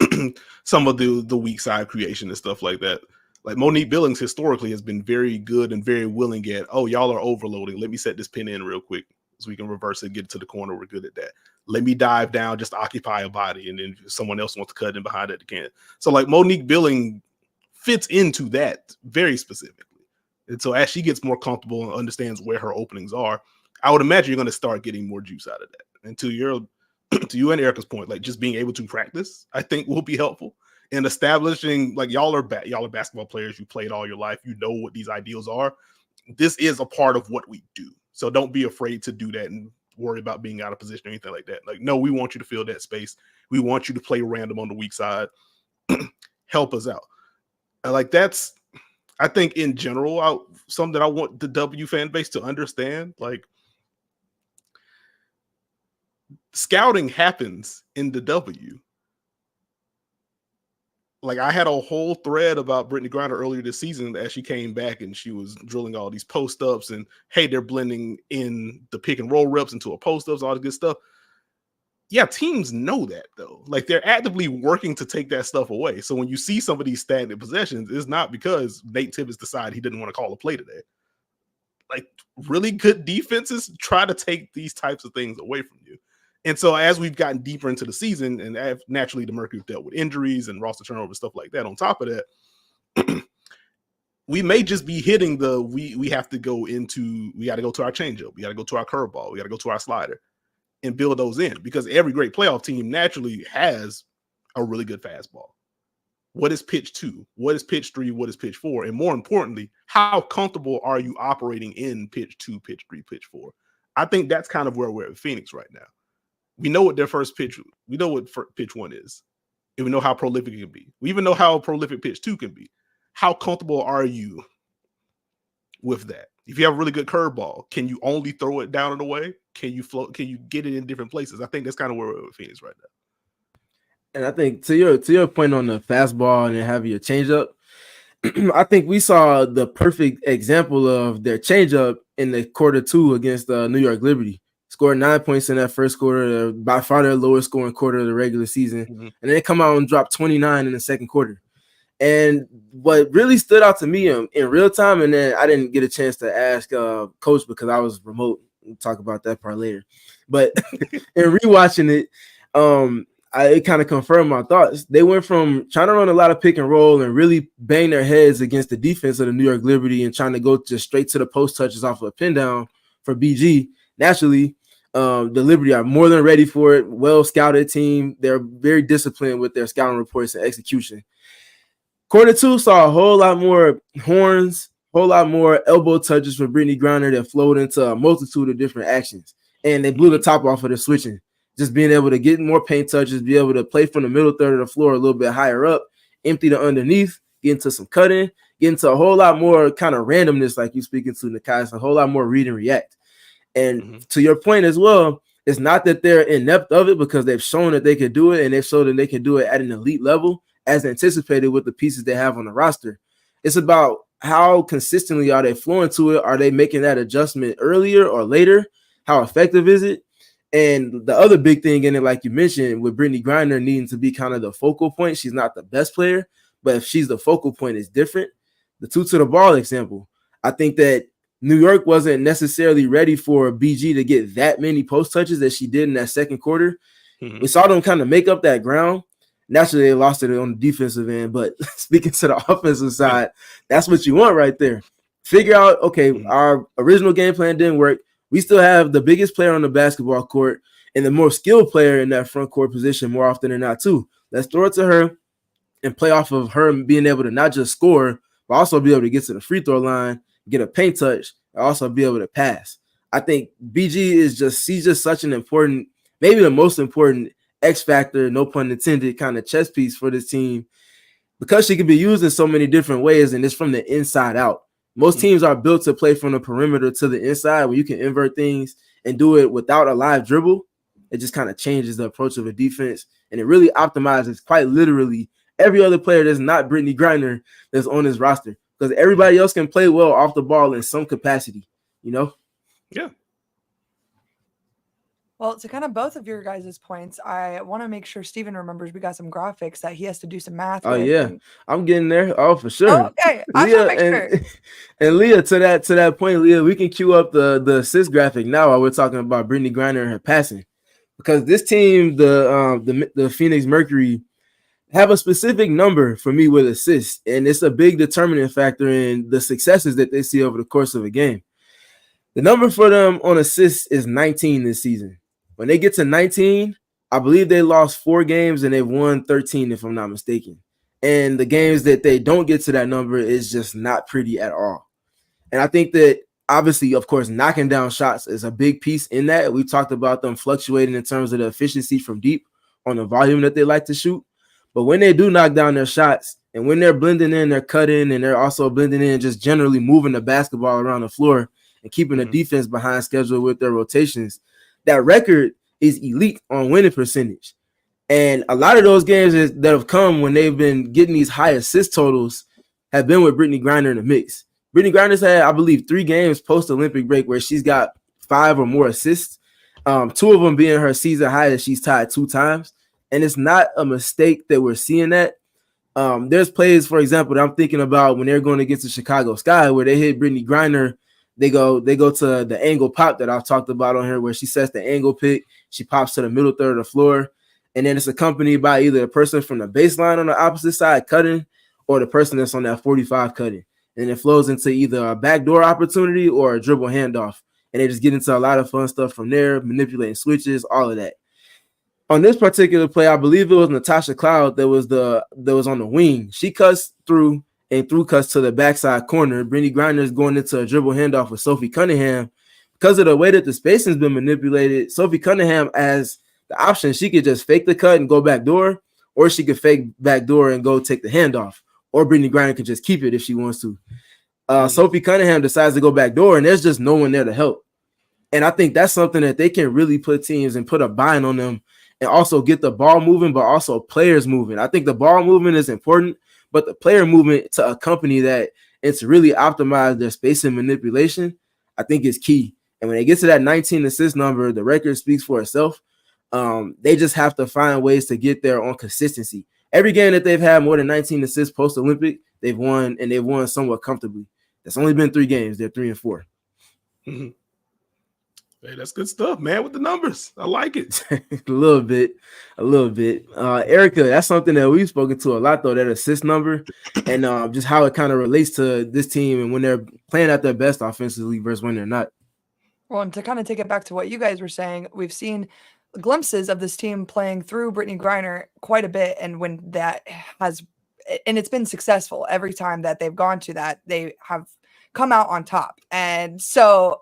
some of the weak side creation and stuff like that. Like Monique Billings historically has been very good and very willing at, oh, y'all are overloading. Let me set this pin in real quick so we can reverse it, get it to the corner. We're good at that. Let me dive down, just occupy a body. And then if someone else wants to cut in behind it, they can. So like Monique Billings fits into that very specifically. And so as she gets more comfortable and understands where her openings are, I would imagine you're going to start getting more juice out of that. And to you and Erika's point, like just being able to practice, I think will be helpful in establishing, like y'all are basketball players. You played all your life. You know what these ideals are. This is a part of what we do. So don't be afraid to do that and worry about being out of position or anything like that. Like, no, we want you to fill that space. We want you to play random on the weak side. Help us out. And like that's, I think in general, something that I want the W fan base to understand, like, scouting happens in the W. Like I had a whole thread about Brittney Griner earlier this season as she came back and she was drilling all these post ups and hey, they're blending in the pick and roll reps into a post ups, all the good stuff. Yeah, teams know that though. Like they're actively working to take that stuff away. So when you see some of these stagnant possessions, it's not because Nate Tibbetts decided he didn't want to call a play today. Like really good defenses try to take these types of things away from you. And so as we've gotten deeper into the season and naturally the Mercury dealt with injuries and roster turnover, stuff like that, on top of that, we may just be hitting we got to go to our changeup. We got to go to our curveball. We got to go to our slider and build those in because every great playoff team naturally has a really good fastball. What is pitch 2? What is pitch 3? What is pitch 4? And more importantly, how comfortable are you operating in pitch 2, pitch 3, pitch 4? I think that's kind of where we're at Phoenix right now. We know what their first pitch, we know what pitch 1 is. And we know how prolific it can be. We even know how prolific pitch 2 can be. How comfortable are you with that? If you have a really good curveball, can you only throw it down and away? Can you float? Can you get it in different places? I think that's kind of where we're at Phoenix right now. And I think to your point on the fastball and then having your changeup, I think we saw the perfect example of their changeup in the quarter 2 against New York Liberty. Scored 9 points in that first quarter, by far their lowest scoring quarter of the regular season. Mm-hmm. And then they come out and drop 29 in the second quarter. And what really stood out to me in real time, and then I didn't get a chance to ask Coach because I was remote. We'll talk about that part later. But in rewatching it, it kind of confirmed my thoughts. They went from trying to run a lot of pick and roll and really bang their heads against the defense of the New York Liberty and trying to go just straight to the post touches off of a pin down for BG. Naturally, the Liberty are more than ready for it. Well scouted team. They're very disciplined with their scouting reports and execution. Quarter 2 saw a whole lot more horns, a whole lot more elbow touches from Brittney Griner that flowed into a multitude of different actions. And they blew the top off of the switching. Just being able to get more paint touches, be able to play from the middle third of the floor a little bit higher up, empty the underneath, get into some cutting, get into a whole lot more kind of randomness like you speaking to Nekias, a whole lot more read and react. And to your point as well, it's not that they're inept of it because they've shown that they can do it and they've shown that they can do it at an elite level as anticipated with the pieces they have on the roster. It's about how consistently are they flowing to it? Are they making that adjustment earlier or later? How effective is it? And the other big thing in it, like you mentioned, with Brittney Griner needing to be kind of the focal point, she's not the best player, but if she's the focal point, it's different. The two to the ball example, I think that New York wasn't necessarily ready for BG to get that many post touches that she did in that second quarter. We saw them kind of make up that ground. Naturally, they lost it on the defensive end, but speaking to the offensive side, that's what you want right there. Figure out, okay, our original game plan didn't work. We still have the biggest player on the basketball court and the more skilled player in that front court position more often than not, too. Let's throw it to her and play off of her being able to not just score, but also be able to get to the free throw line, get a paint touch, and also be able to pass. I think BG she's just such an important, maybe the most important X factor, no pun intended, kind of chess piece for this team because she can be used in so many different ways and it's from the inside out. Most teams are built to play from the perimeter to the inside where you can invert things and do it without a live dribble. It just kind of changes the approach of a defense and it really optimizes quite literally every other player that's not Brittney Griner that's on his roster because everybody else can play well off the ball in some capacity, you know? Yeah. Well, to kind of both of your guys' points, I want to make sure Steven remembers we got some graphics that he has to do some math with. Yeah. I'm getting there. Oh, for sure. Oh, okay. I Leah, want to make sure. And Leah, to that point, Leah, we can cue up the assist graphic now while we're talking about Brittney Griner and her passing. Because this team, the Phoenix Mercury, have a specific number for me with assists, and it's a big determining factor in the successes that they see over the course of a game. The number for them on assists is 19 this season. When they get to 19, I believe they lost 4 games and they've won 13, if I'm not mistaken. And the games that they don't get to that number is just not pretty at all. And I think that obviously, of course, knocking down shots is a big piece in that. We talked about them fluctuating in terms of the efficiency from deep on the volume that they like to shoot. But when they do knock down their shots and when they're blending in, they're cutting and they're also blending in, just generally moving the basketball around the floor and keeping the defense behind schedule with their rotations, that record is elite on winning percentage. And a lot of those games that have come when they've been getting these high assist totals have been with Brittney Griner in the mix. Brittney Griner's had, I believe, 3 games post-Olympic break where she's got 5 or more assists, 2 of them being her season high that she's tied 2 times. And it's not a mistake that we're seeing that. There's plays, for example, that I'm thinking about when they're going against the Chicago Sky where they hit Brittney Griner. They go to the angle pop that I've talked about on here where she sets the angle pick. She pops to the middle third of the floor. And then it's accompanied by either a person from the baseline on the opposite side cutting or the person that's on that 45 cutting. And it flows into either a backdoor opportunity or a dribble handoff. And they just get into a lot of fun stuff from there, manipulating switches, all of that. On this particular play, I believe it was Natasha Cloud that was on the wing. She cuts through and through cuts to the backside corner. Brittney Griner is going into a dribble handoff with Sophie Cunningham. Because of the way that the spacing's been manipulated, Sophie Cunningham has the option. She could just fake the cut and go back door, or she could fake back door and go take the handoff. Or Brittney Griner could just keep it if she wants to. Sophie Cunningham decides to go back door, and there's just no one there to help. And I think that's something that they can really put teams and put a bind on them and also get the ball moving, but also players moving. I think the ball movement is important, but the player movement to accompany that and to really optimize their spacing manipulation, I think is key. And when they get to that 19 assist number, the record speaks for itself. They just have to find ways to get there on consistency. Every game that they've had more than 19 assists post-Olympic, they've won, and they've won somewhat comfortably. That's only been 3 games. They're 3-4. Mm-hmm. Hey, that's good stuff, man, with the numbers. I like it. a little bit. Erika, that's something that we've spoken to a lot, though, that assist number and just how it kind of relates to this team and when they're playing at their best offensively versus when they're not. Well, and to kind of take it back to what you guys were saying, we've seen glimpses of this team playing through Brittney Griner quite a bit. And when that has, and it's been successful every time that they've gone to that, they have come out on top. And so,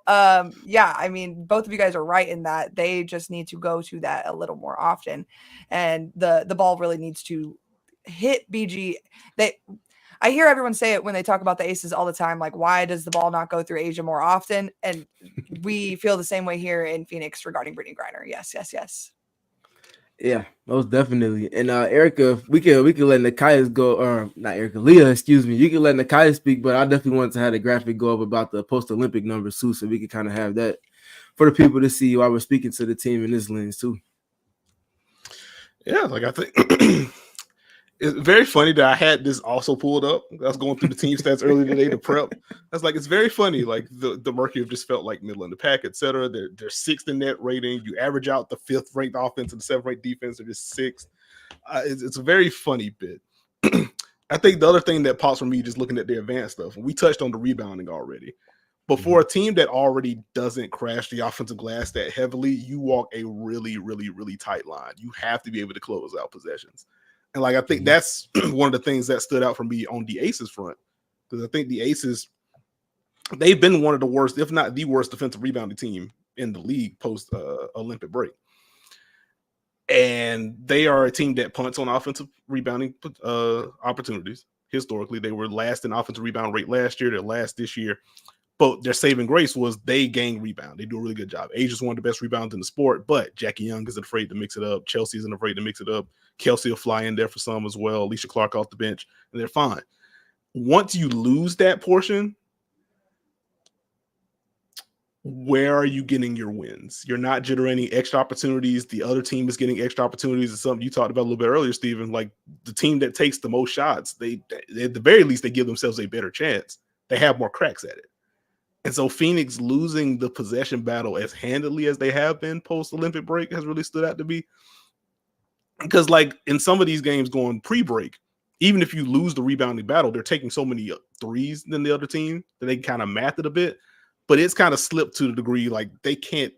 yeah, I mean, both of you guys are right in that they just need to go to that a little more often. And the ball really needs to hit BG. I hear everyone say it when they talk about the Aces all the time, like, why does the ball not go through Asia more often? And we feel the same way here in Phoenix regarding Brittney Griner. Yes. Yeah, most definitely. And Erika, we could let Nekias go, or not Erika, Leah, excuse me. You can let Nekias speak, but I definitely wanted to have the graphic go up about the post-Olympic numbers too, so we could kind of have that for the people to see while we're speaking to the team in this lens too. Yeah, like I think it's very funny that I had this also pulled up. I was going through the team stats earlier today to prep. I was like, it's very funny. Like the Mercury have just felt like middle of the pack, etc. They're sixth in net rating. You average out the fifth ranked offense and the seventh ranked defense. They're just sixth. It's a very funny bit. I think the other thing that pops for me just looking at the advanced stuff, and we touched on the rebounding already. But for a team that already doesn't crash the offensive glass that heavily, you walk a really, really, really tight line. You have to be able to close out possessions. And like I think that's one of the things that stood out for me on the Aces front. Because I think the Aces, they've been one of the worst, if not the worst defensive rebounding team in the league post Olympic break. And they are a team that punts on offensive rebounding opportunities. Historically, they were last in offensive rebound rate last year. They're last this year. But their saving grace was they gang rebound. They do a really good job. Asia's one of the best rebounds in the sport, but Jackie Young isn't afraid to mix it up. Chelsea isn't afraid to mix it up. Kelsey will fly in there for some as well. Alicia Clark off the bench, and they're fine. Once you lose that portion, where are you getting your wins? You're not generating extra opportunities. The other team is getting extra opportunities. It's something you talked about a little bit earlier, Stephen. Like the team that takes the most shots, they at the very least, they give themselves a better chance. They have more cracks at it. And so Phoenix losing the possession battle as handily as they have been post-Olympic break has really stood out to me. Because like in some of these games going pre-break, even if you lose the rebounding battle, they're taking so many threes than the other team that they kind of math it a bit. But it's kind of slipped to the degree like they can't,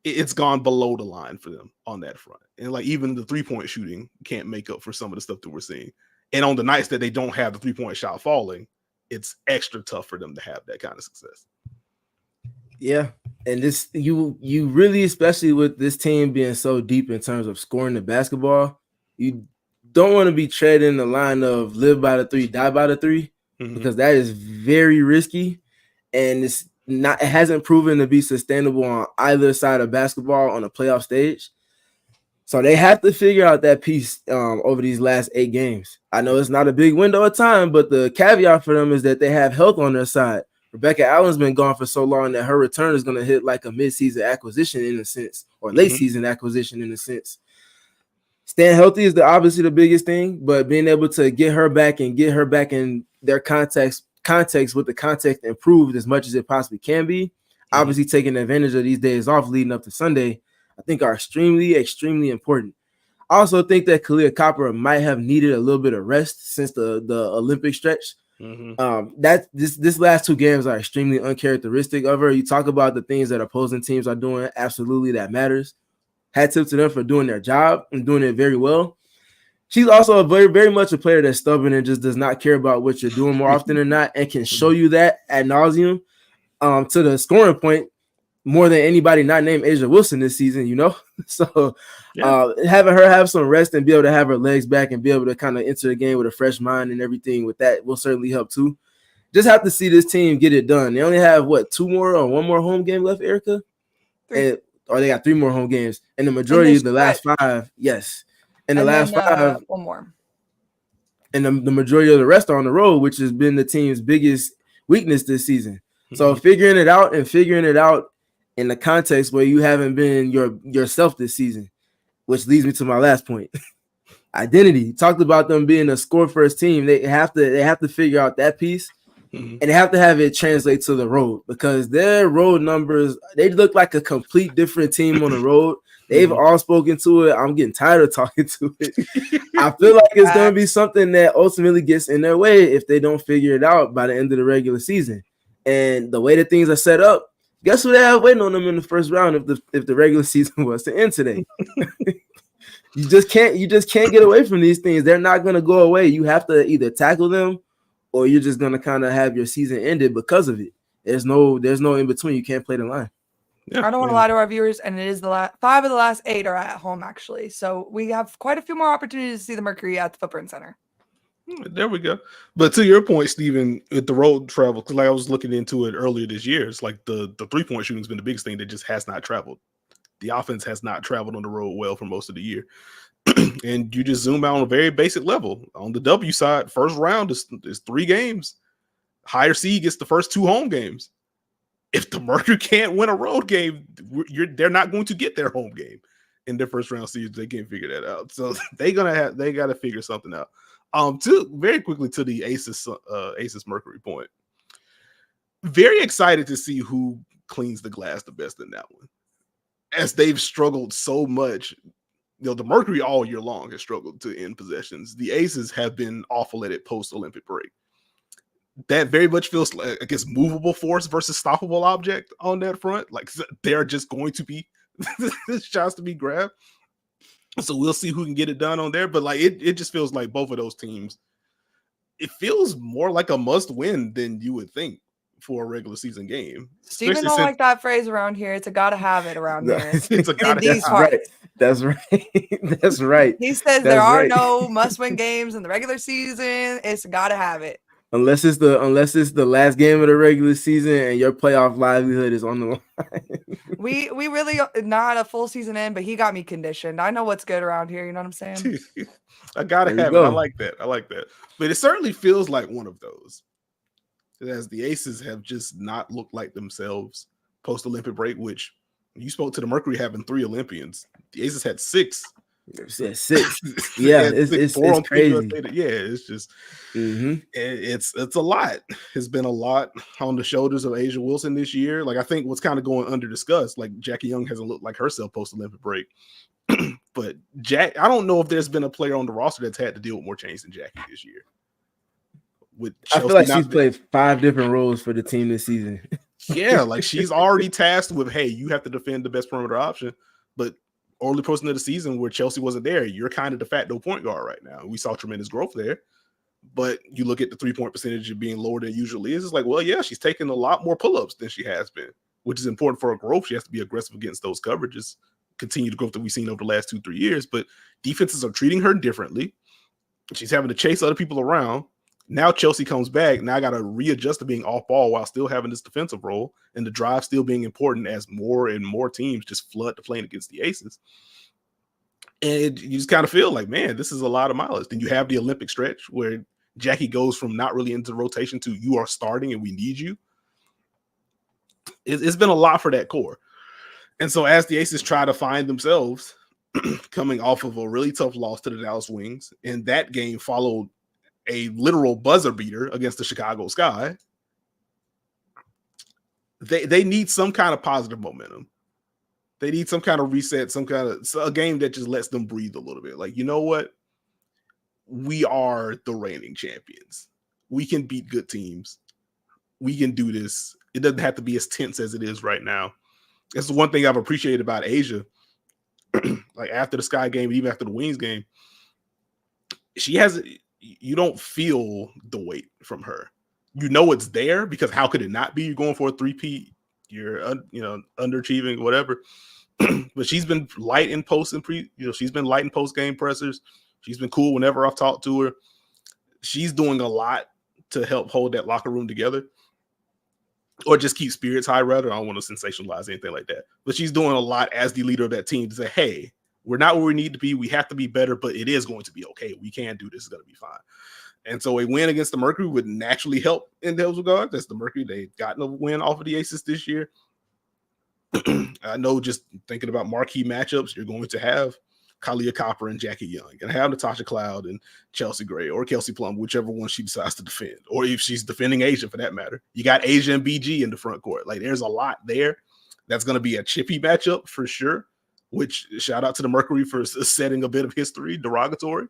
it's gone below the line for them on that front. And like even the three-point shooting can't make up for some of the stuff that we're seeing. And on the nights that they don't have the three-point shot falling, it's extra tough for them to have that kind of success. Yeah. And this, you really, especially with this team being so deep in terms of scoring the basketball, you don't want to be treading the line of live by the three, die by the three, because that is very risky. And it hasn't proven to be sustainable on either side of basketball on a playoff stage. So they have to figure out that piece over these last 8 games. I know it's not a big window of time, but the caveat for them is that they have health on their side. Bec Allen's been gone for so long that her return is going to hit like a mid-season acquisition in a sense, or late-season acquisition in a sense. Staying healthy is obviously the biggest thing, but being able to get her back and get her back in their context with the context improved as much as it possibly can be, obviously taking advantage of these days off leading up to Sunday, I think are extremely, extremely important. I also think that Kahleah Copper might have needed a little bit of rest since the Olympic stretch. That this last 2 games are extremely uncharacteristic of her. You talk about the things that opposing teams are doing, absolutely that matters. Hat tip to them for doing their job and doing it very well. She's also a very, very much a player that's stubborn and just does not care about what you're doing more often than not, and can show you that ad nauseum to the scoring point more than anybody not named Asia Wilson this season, you know? So having her have some rest and be able to have her legs back and be able to kind of enter the game with a fresh mind and everything with that will certainly help too. Just have to see this team get it done. They only have, 2 more or 1 more home game left, Erika? 3. Or they got 3 more home games. And the majority of the last 5, yes. And the last 5, 1 more. And the majority of the rest are on the road, which has been the team's biggest weakness this season. So figuring it out in the context where you haven't been yourself this season, which leads me to my last point. Identity. Talked about them being a score first team. They have to figure out that piece, and they have to have it translate to the road, because their road numbers, they look like a complete different team on the road. They've all spoken to it. I'm getting tired of talking to it. I feel like it's going to be something that ultimately gets in their way if they don't figure it out by the end of the regular season. And the way that things are set up, guess who they have waiting on them in the first round if the regular season was to end today? You just can't get away from these things. They're not going to go away. You have to either tackle them, or you're just going to kind of have your season ended because of it. There's no in between. You can't play the line. Yeah, I don't want to lie to our viewers, and it is the 5 of the last 8 are at home, actually. So we have quite a few more opportunities to see the Mercury at the Footprint Center. There we go. But to your point, Stephen, with the road travel, because like I was looking into it earlier this year, it's like the 3-point shooting has been the biggest thing that just has not traveled the offense has not traveled on the road well for most of the year. And you just zoom out on a very basic level. On the W side, first round is 3 games. Higher seed gets the first 2 home games. If the Mercury can't win a road game, they're not going to get their home game in their first round season. They can't figure that out. So they got to figure something out. Very quickly to the Aces Mercury point. Very excited to see who cleans the glass the best in that one, as they've struggled so much. The Mercury all year long has struggled to end possessions. The Aces have been awful at it post-Olympic break. That very much feels like, I guess, movable force versus stoppable object on that front. Like, they're just going to be shots to be grabbed. So we'll see who can get it done on there. But like, it just feels like both of those teams, it feels more like a must win than you would think for a regular season game. Steven don't like that phrase around here. It's a gotta have it around here. It's a gotta these have parts. Right. That's right. That's right. He says there are no must-win games in the regular season. It's gotta have it. Unless it's the last game of the regular season and your playoff livelihood is on the line. We really not a full season in, but he got me conditioned. I know what's good around here. You know what I'm saying? I gotta have it. I like that. But it certainly feels like one of those. As the Aces have just not looked like themselves post-Olympic break, which you spoke to the Mercury having 3 Olympians. The Aces had 6. Yeah, 6. Yeah, it's crazy. Yeah, it's just it's a lot. It's been a lot on the shoulders of A'ja Wilson this year. Like, I think what's kind of going under discussed, like Jackie Young hasn't looked like herself post-Olympic break. But I don't know if there's been a player on the roster that's had to deal with more change than Jackie this year. I feel like she's played 5 different roles for the team this season. Yeah, like she's already tasked with, hey, you have to defend the best perimeter option. But early portion of the season where Chelsea wasn't there, you're kind of de facto point guard right now. We saw tremendous growth there. But you look at the 3-point percentage of being lower than it usually is. It's like, well, yeah, she's taking a lot more pull-ups than she has been, which is important for her growth. She has to be aggressive against those coverages, continue the growth that we've seen over the last 2-3 years. But defenses are treating her differently. She's having to chase other people around. Now Chelsea comes back. Now I got to readjust to being off ball while still having this defensive role, and the drive still being important as more and more teams just flood the plane against the Aces. And you just kind of feel like, man, this is a lot of mileage. Then you have the Olympic stretch where Jackie goes from not really into rotation to you are starting and we need you. It's been a lot for that core. And so as the Aces try to find themselves coming off of a really tough loss to the Dallas Wings, and that game followed a literal buzzer beater against the Chicago Sky, they need some kind of positive momentum. They need some kind of reset, a game that just lets them breathe a little bit. Like, you know what? We are the reigning champions. We can beat good teams. We can do this. It doesn't have to be as tense as it is right now. That's the one thing I've appreciated about A'ja. Like, after the Sky game, even after the Wings game, you don't feel the weight from her. You know it's there because how could it not be? You're going for a 3-peat. You're underachieving, whatever. But she's been light in post and she's been light in post game pressers. She's been cool whenever I've talked to her. She's doing a lot to help hold that locker room together, or just keep spirits high. Rather, I don't want to sensationalize anything like that. But she's doing a lot as the leader of that team to say, hey, we're not where we need to be. We have to be better, but it is going to be okay. We can do this. It's going to be fine. And so a win against the Mercury would naturally help in those regards. That's the Mercury. They've gotten a win off of the Aces this year. I know, just thinking about marquee matchups, you're going to have Kahleah Copper and Jackie Young. You're going to have Natasha Cloud and Chelsea Gray or Kelsey Plum, whichever one she decides to defend. Or if she's defending A'ja for that matter. You got A'ja and BG in the front court. Like, there's a lot there. That's going to be a chippy matchup for sure. Which, shout out to the Mercury for setting a bit of history, derogatory,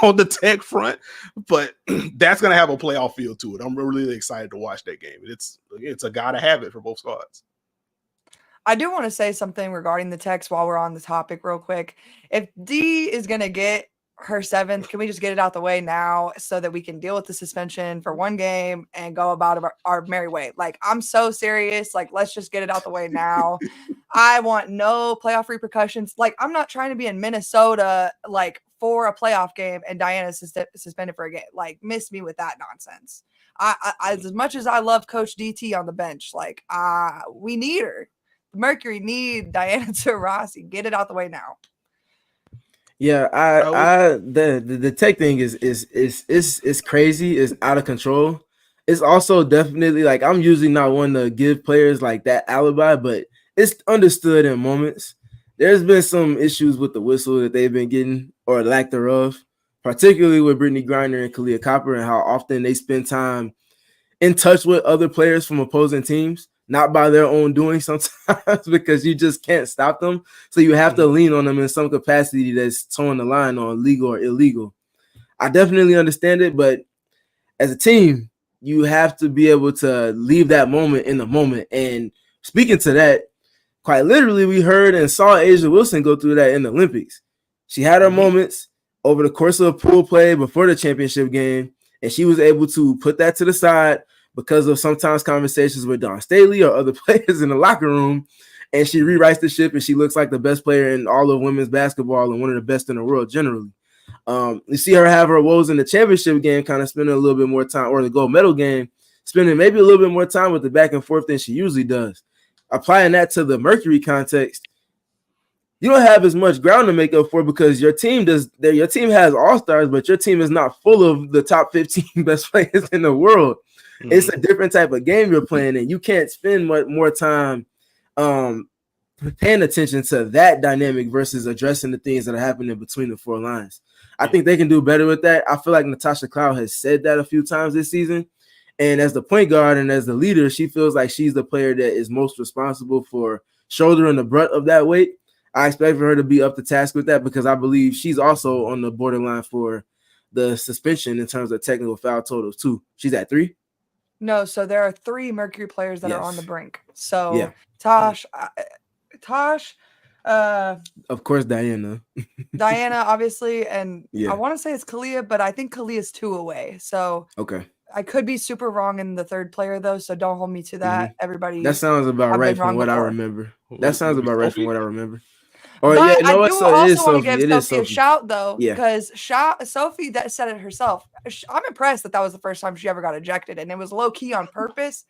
on the tech front. But that's going to have a playoff feel to it. I'm really excited to watch that game. It's a gotta have it for both squads. I do want to say something regarding the Techs while we're on the topic real quick. If D is going to get her 7th, can we just get it out the way now so that we can deal with the suspension for one game and go about our merry way? Like, I'm so serious. Like, let's just get it out the way now. I want no playoff repercussions. Like, I'm not trying to be in Minnesota, like, for a playoff game and Diana's suspended for a game. Like, miss me with that nonsense. I as much as I love Coach DT on the bench, like, we need her. Mercury need Diana Taurasi. Get it out the way now. Yeah, the tech thing is crazy. It's out of control. It's also definitely like I'm usually not one to give players like that alibi, but it's understood in moments. There's been some issues with the whistle that they've been getting or lack thereof, particularly with Brittney Griner and Kahleah Copper and how often they spend time in touch with other players from opposing teams, not by their own doing sometimes because you just can't stop them. So you have to lean on them in some capacity that's towing the line on legal or illegal. I definitely understand it, but as a team, you have to be able to leave that moment in the moment. And speaking to that, quite literally, we heard and saw A'ja Wilson go through that in the Olympics. She had her moments over the course of pool play before the championship game, and she was able to put that to the side because of sometimes conversations with Dawn Staley or other players in the locker room, and she rewrites the ship, and she looks like the best player in all of women's basketball and one of the best in the world generally. You see her have her woes in the championship game, kind of spending a little bit more time, or the gold medal game, spending maybe a little bit more time with the back and forth than she usually does. Applying that to the Mercury context, you don't have as much ground to make up for because your team has all-stars, but your team is not full of the top 15 best players in the world. Mm-hmm. It's a different type of game you're playing, and you can't spend more time paying attention to that dynamic versus addressing the things that are happening between the four lines. I think they can do better with that. I feel like Natasha Cloud has said that a few times this season. And as the point guard and as the leader, she feels like she's the player that is most responsible for shouldering the brunt of that weight. I expect for her to be up to task with that because I believe she's also on the borderline for the suspension in terms of technical foul totals too. She's at 3? No, so there are 3 Mercury players that are on the brink. So Tosh, of course, Diana, obviously, and I want to say it's Kahleah, but I think Kahleah is 2 away. So okay, I could be super wrong in the 3rd player though, so don't hold me to that. Everybody, that sounds about right from what I remember. That sounds about right from what I remember. Or but I do also want to give Sophie a shout though, because Sophie that said it herself. I'm impressed that was the first time she ever got ejected, and it was low key on purpose.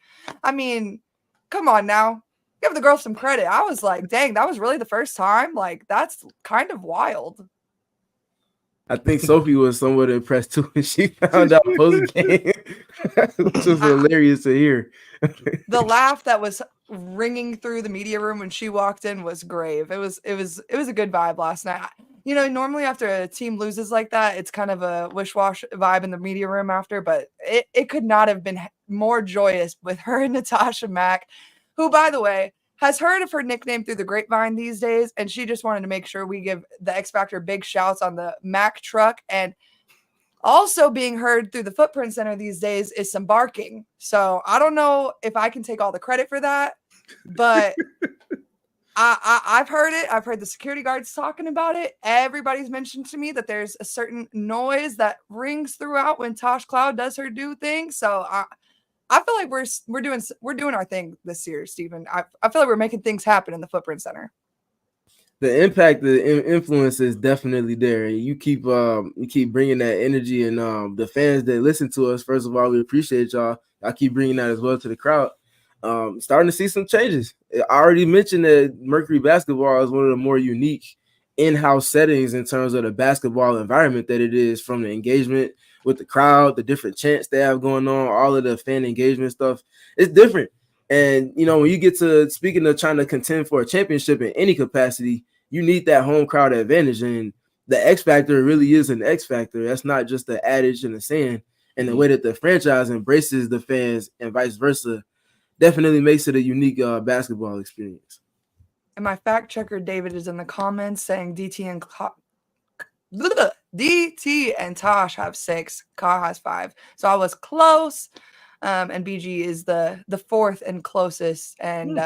I mean, come on now. Give the girl some credit. I was like, dang, that was really the first time. Like, that's kind of wild. I think Sophie was somewhat impressed too when she found out post game, which was hilarious to hear. The laugh that was ringing through the media room when she walked in was grave. It was a good vibe last night. You know, normally after a team loses like that, it's kind of a wish-wash vibe in the media room after, but it could not have been more joyous with her and Natasha Mack, who, by the way, has heard of her nickname through the grapevine these days, and she just wanted to make sure we give the X Factor big shouts on the Mack truck. And also being heard through the Footprint Center these days is some barking. So I don't know if I can take all the credit for that, but I've heard it. I've heard the security guards talking about it. Everybody's mentioned to me that there's a certain noise that rings throughout when Tosh Cloud does her do thing. So I feel like we're doing our thing this year, Stephen. I feel like we're making things happen in the Footprint Center. The impact, the influence is definitely there. You keep bringing that energy, and the fans that listen to us. First of all, we appreciate y'all. I keep bringing that as well to the crowd. Starting to see some changes. I already mentioned that Mercury basketball is one of the more unique in-house settings in terms of the basketball environment that it is, from the engagement with the crowd, the different chants they have going on, all of the fan engagement stuff. It's different. And, you know, when you get to speaking of trying to contend for a championship in any capacity, you need that home crowd advantage. And the X Factor really is an X Factor. That's not just the adage in the sand. And the way that the franchise embraces the fans and vice versa definitely makes it a unique basketball experience. And my fact checker, David, is in the comments saying DT and Tosh have 6, Ka has 5. So I was close. And BG is the 4th and closest. And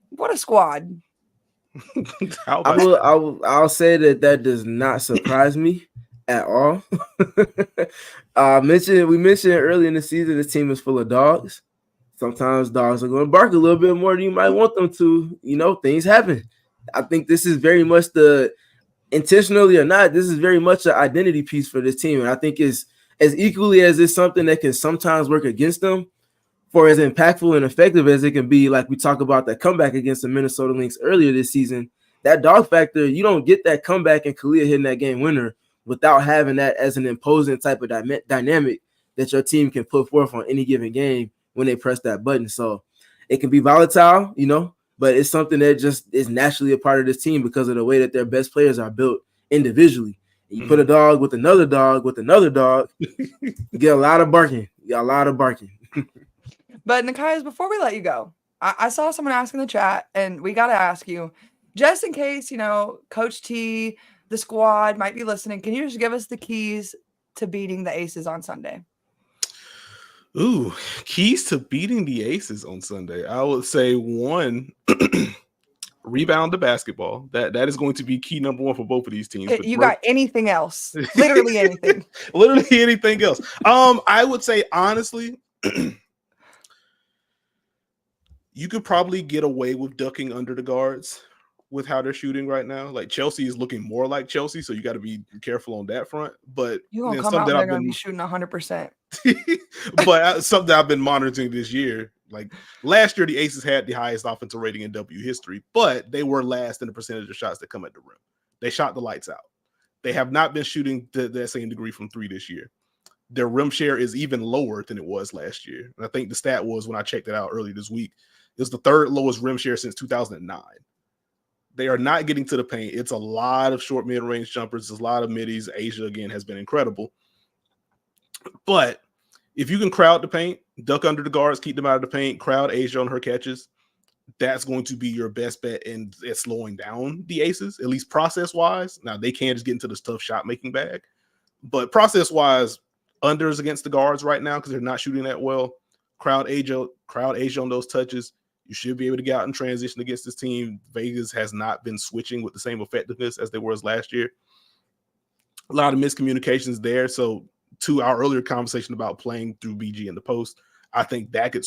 what a squad. I'll say that does not surprise me at all. We mentioned early in the season this team is full of dogs. Sometimes dogs are going to bark a little bit more than you might want them to. You know, things happen. I think this is very much intentionally or not, this is very much an identity piece for this team. And I think it's as equally as it's something that can sometimes work against them. for as impactful and effective as it can be, like we talk about that comeback against the Minnesota Lynx earlier this season, that dog factor, you don't get that comeback and Kahleah hitting that game winner without having that as an imposing type of dynamic that your team can put forth on any given game when they press that button. So it can be volatile, but it's something that just is naturally a part of this team because of the way that their best players are built individually. You put a dog with another dog, you get a lot of barking. But Nekias, before we let you go, I saw someone ask in the chat, and we got to ask you, just in case, Coach T, the squad might be listening, can you just give us the keys to beating the Aces on Sunday? Ooh, keys to beating the Aces on Sunday. I would say 1, rebound the basketball. That is going to be key number 1 for both of these teams. You got anything else? Literally anything. Literally anything else. I would say, honestly, you could probably get away with ducking under the guards with how they're shooting right now. Like Chelsea is looking more like Chelsea, so you got to be careful on that front. But you're gonna come out and they're gonna be shooting 100%. But something I've been monitoring this year, like last year, the Aces had the highest offensive rating in W history, but they were last in the percentage of shots that come at the rim. They shot the lights out. They have not been shooting to that same degree from 3 this year. Their rim share is even lower than it was last year. And I think the stat was, when I checked it out earlier this week, it was the 3rd lowest rim share since 2009. They are not getting to the paint. It's a lot of short mid-range jumpers. There's a lot of middies. Asia, again, has been incredible. But if you can crowd the paint, duck under the guards, keep them out of the paint, crowd Asia on her catches, that's going to be your best bet in slowing down the Aces, at least process-wise. Now, they can just get into this tough shot-making bag. But process-wise, unders against the guards right now because they're not shooting that well. Crowd Asia on those touches. You should be able to get out and transition against this team. Vegas has not been switching with the same effectiveness as they were last year. A lot of miscommunications there. So to our earlier conversation about playing through BG in the post, I think that could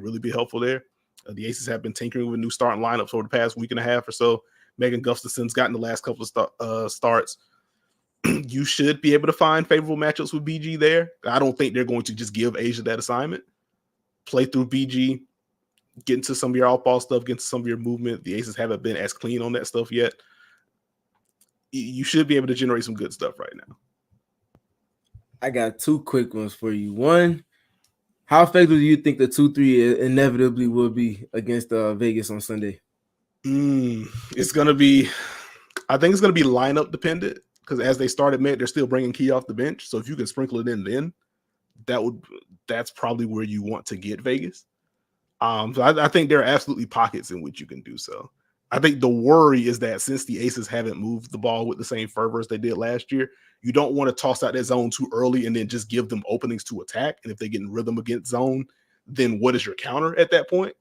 really be helpful there. The Aces have been tinkering with new starting lineups over the past week and a half or so. Megan Gustafson's gotten the last couple of starts. You should be able to find favorable matchups with BG there. I don't think they're going to just give Asia that assignment. Play through BG, get into some of your off-ball stuff, get into some of your movement. The Aces haven't been as clean on that stuff yet. You should be able to generate some good stuff right now. I got 2 quick ones for you. One, how effective do you think the 2-3 inevitably will be against Vegas on Sunday? It's going to be, I think it's going to be lineup dependent because as they started, they're still bringing Key off the bench. So if you can sprinkle it in then, that's probably where you want to get Vegas. So I think there are absolutely pockets in which you can do so. I think the worry is that since the Aces haven't moved the ball with the same fervor as they did last year, you don't want to toss out that zone too early and then just give them openings to attack. And if they get in rhythm against zone, then what is your counter at that point?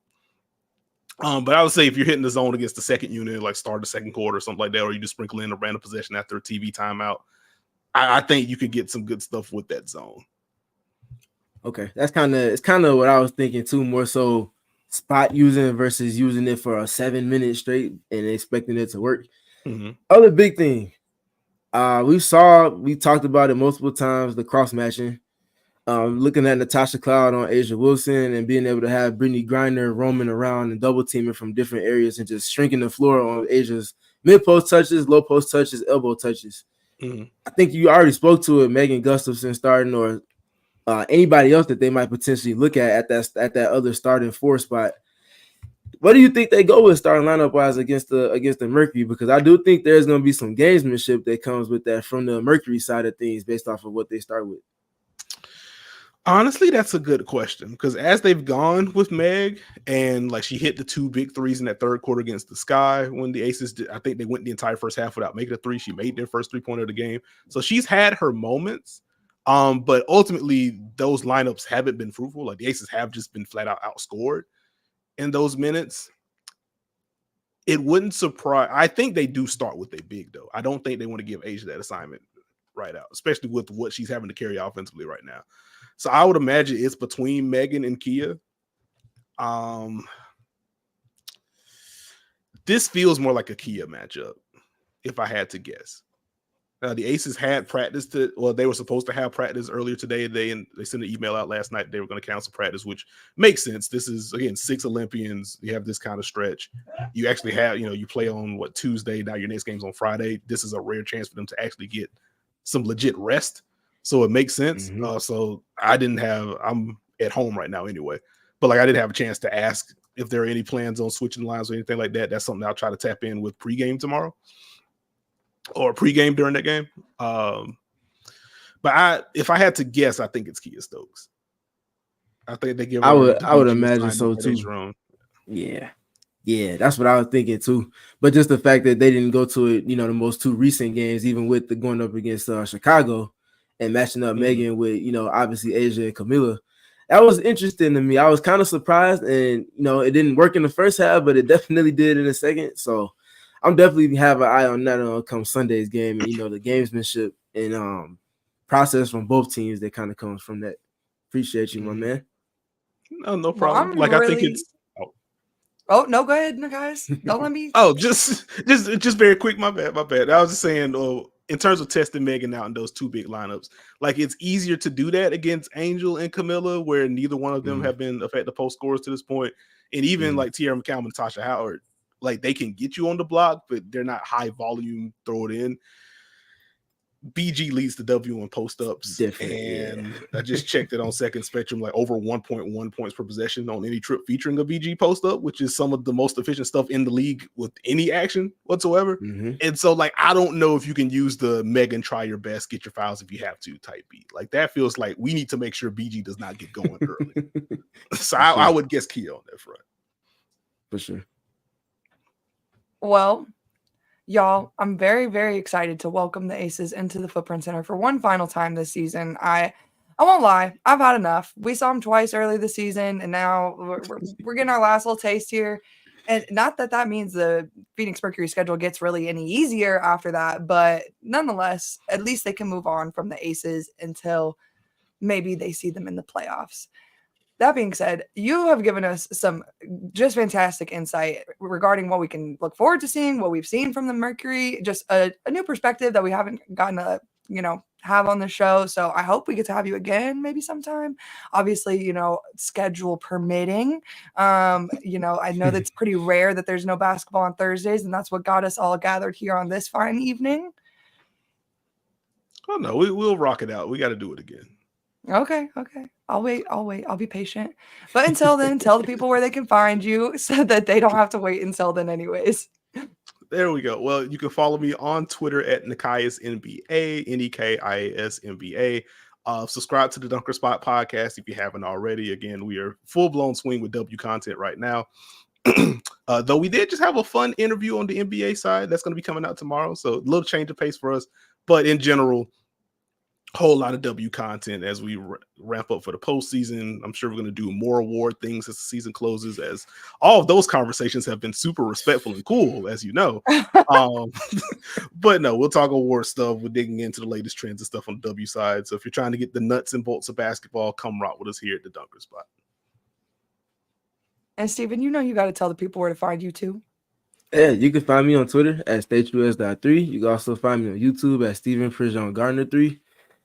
But I would say if you're hitting the zone against the second unit, like start the second quarter or something like that, or you just sprinkle in a random possession after a TV timeout, I think you could get some good stuff with that zone. Okay, it's kind of what I was thinking too, more so spot using versus using it for a 7 minute straight and expecting it to work. Mm-hmm. Other big thing, we talked about it multiple times, the cross matching. Looking at Natasha Cloud on A'ja Wilson and being able to have Brittney Griner roaming around and double teaming from different areas and just shrinking the floor on Asia's mid post touches, low post touches, elbow touches. Mm-hmm. I think you already spoke to it, Megan Gustafson starting or anybody else that they might potentially look at that other starting 4 spot. What do you think they go with starting lineup wise against the Mercury? Because I do think there's going to be some gamesmanship that comes with that from the Mercury side of things based off of what they start with. Honestly, that's a good question because as they've gone with Meg and like she hit the 2 big threes in that third quarter against the Sky when the Aces did, I think they went the entire first half without making a 3. She made their first 3-pointer of the game. So she's had her moments. But ultimately those lineups haven't been fruitful. Like the Aces have just been flat out outscored in those minutes. It wouldn't surprise. I think they do start with a big though. I don't think they want to give A'ja that assignment right out, especially with what she's having to carry offensively right now. So I would imagine it's between Megan and Kia. This feels more like a Kia matchup, if I had to guess. The Aces had practice they were supposed to have practice earlier today. They sent an email out last night. They were going to cancel practice, which makes sense. This is, again, 6 Olympians. You have this kind of stretch. You actually have, you play on Tuesday. Now your next game's on Friday. This is a rare chance for them to actually get some legit rest. So it makes sense. So I'm at home right now anyway, but I didn't have a chance to ask if there are any plans on switching lines or anything like that. That's something I'll try to tap in with pregame tomorrow. Or pregame during that game. But if I had to guess, I think it's Kia Stokes. I think they give. I would imagine so too. Yeah, that's what I was thinking too. But just the fact that they didn't go to it, the most 2 recent games, even with the going up against Chicago and matching up Megan with, obviously Asia and Kahleah, that was interesting to me. I was kind of surprised, and it didn't work in the first half, but it definitely did in the second. So I'm definitely have an eye on that come Sunday's game, and the gamesmanship and process from both teams that kind of comes from that. Appreciate you, my man. No problem. I think it's. Oh no, go ahead, guys. Don't let me. just very quick. My bad. I was just saying, in terms of testing Megan out in those 2 big lineups, it's easier to do that against Angel and Camilla, where neither one of them have been effective post scorers to this point, and even Tierra McCallum and Natasha Howard. They can get you on the block, but they're not high volume, throw it in. BG leads the W in post-ups. And I just checked it on Second Spectrum, over 1.1 points per possession on any trip featuring a BG post-up, which is some of the most efficient stuff in the league with any action whatsoever. And so, I don't know if you can use the Megan try your best, get your fouls if you have to type beat. That feels like we need to make sure BG does not get going early. So I would guess Kia on that front. For sure. Well, y'all, I'm very, very excited to welcome the Aces into the Footprint Center for one final time this season. I won't lie, I've had enough. We saw them twice early this season, and now we're getting our last little taste here. And not that means the Phoenix Mercury schedule gets really any easier after that, but nonetheless, at least they can move on from the Aces until maybe they see them in the playoffs. That being said, you have given us some just fantastic insight regarding what we can look forward to seeing, what we've seen from the Mercury, just a new perspective that we haven't gotten to, have on the show. So I hope we get to have you again, maybe sometime. Obviously, schedule permitting. I know that's pretty rare that there's no basketball on Thursdays, and that's what got us all gathered here on this fine evening. Oh no, we'll rock it out. We got to do it again. Okay. I'll wait. I'll be patient. But until then, tell the people where they can find you so that they don't have to wait until then anyways. There we go. Well, you can follow me on Twitter at Nekias NBA, Nekias NBA. Subscribe to the Dunker Spot podcast if you haven't already. Again, we are full-blown swing with W content right now. Though we did just have a fun interview on the NBA side that's going to be coming out tomorrow. So a little change of pace for us. But in general, whole lot of W content as we ramp up for the postseason. I'm sure we're going to do more award things as the season closes, as all of those conversations have been super respectful and cool, as you know. But no, we'll talk award stuff. We're digging into the latest trends and stuff on the W side. So if you're trying to get the nuts and bolts of basketball, come rock with us here at the Dunker Spot. And Steven, you got to tell the people where to find you too. Yeah, you can find me on Twitter at StateUS.3. You can also find me on YouTube at Steven Prijon Gardner 3.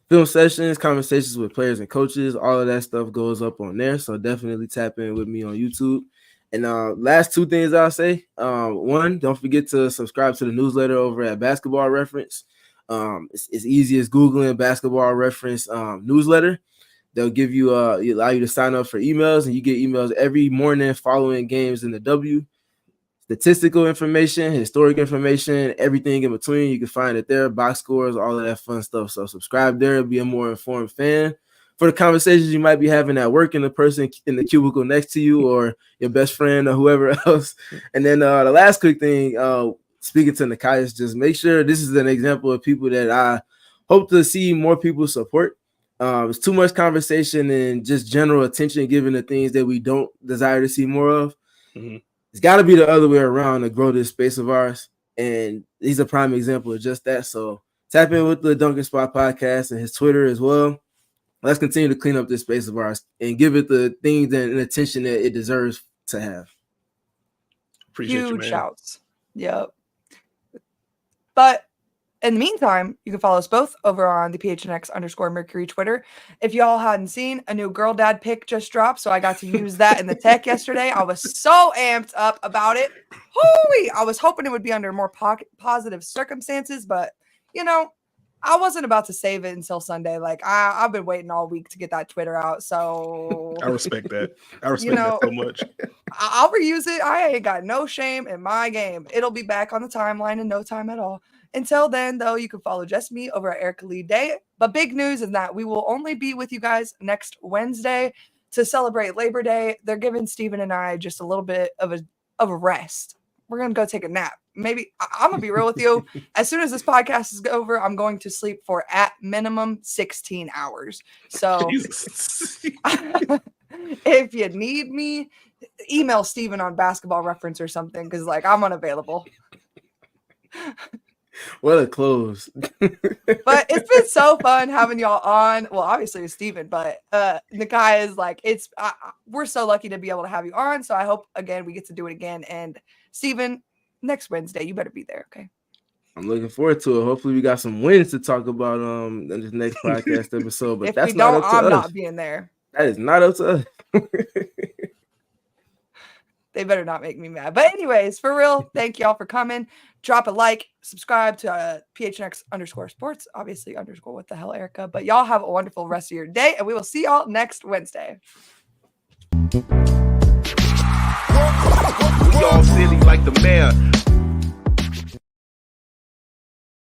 Film sessions, conversations with players and coaches, all of that stuff goes up on there. So definitely tap in with me on YouTube. And last 2 things I'll say. 1, don't forget to subscribe to the newsletter over at Basketball Reference. It's easy as Googling Basketball Reference newsletter. They'll give you allow you to sign up for emails, and you get emails every morning following games in the W. Statistical information, historic information, everything in between. You can find it there, box scores, all of that fun stuff. So subscribe there, be a more informed fan for the conversations you might be having at work and the person in the cubicle next to you or your best friend or whoever else. And then the last quick thing, speaking to Nekias, just make sure this is an example of people that I hope to see more people support. It's too much conversation and just general attention given to things that we don't desire to see more of. Mm-hmm. It's got to be the other way around to grow this space of ours. And he's a prime example of just that. So tap in with the Duncan Spot podcast and his Twitter as well. Let's continue to clean up this space of ours and give it the things and attention that it deserves to have. Appreciate you, man. Huge shouts. Yep. But In the meantime, you can follow us both over on the PHNX_Mercury Twitter. If y'all hadn't seen, a new girl dad pic just dropped, so I got to use that in the tech yesterday. I was so amped up about it. Hooey! I was hoping it would be under more positive circumstances, but, you know, I wasn't about to save it until Sunday. Like, I've been waiting all week to get that Twitter out, so... I respect that. I respect that so much. I'll reuse it. I ain't got no shame in my game. It'll be back on the timeline in no time at all. Until then, though, you can follow just me over at Erika Lee Day. But big news is that we will only be with you guys next Wednesday to celebrate Labor Day. They're giving Steven and I just a little bit of a rest. We're going to go take a nap. Maybe I'm going to be real with you. As soon as this podcast is over, I'm going to sleep for at minimum 16 hours. So if you need me, email Steven on Basketball Reference or something, because like I'm unavailable. What a close. But it's been so fun having y'all on. Well, obviously with Steven, but Nekias, like we're so lucky to be able to have you on. So I hope again we get to do it again. And Steven, next Wednesday, you better be there, okay? I'm looking forward to it. Hopefully we got some wins to talk about in this next podcast episode. But if that's we don't, not up to I'm us. not being there. That is not up to us. They better not make me mad. But anyways, for real, thank y'all for coming. Drop a like, subscribe to PHNX_sports, obviously underscore what the hell, Erika. But y'all have a wonderful rest of your day, and we will see y'all next Wednesday. We all silly like the mayor.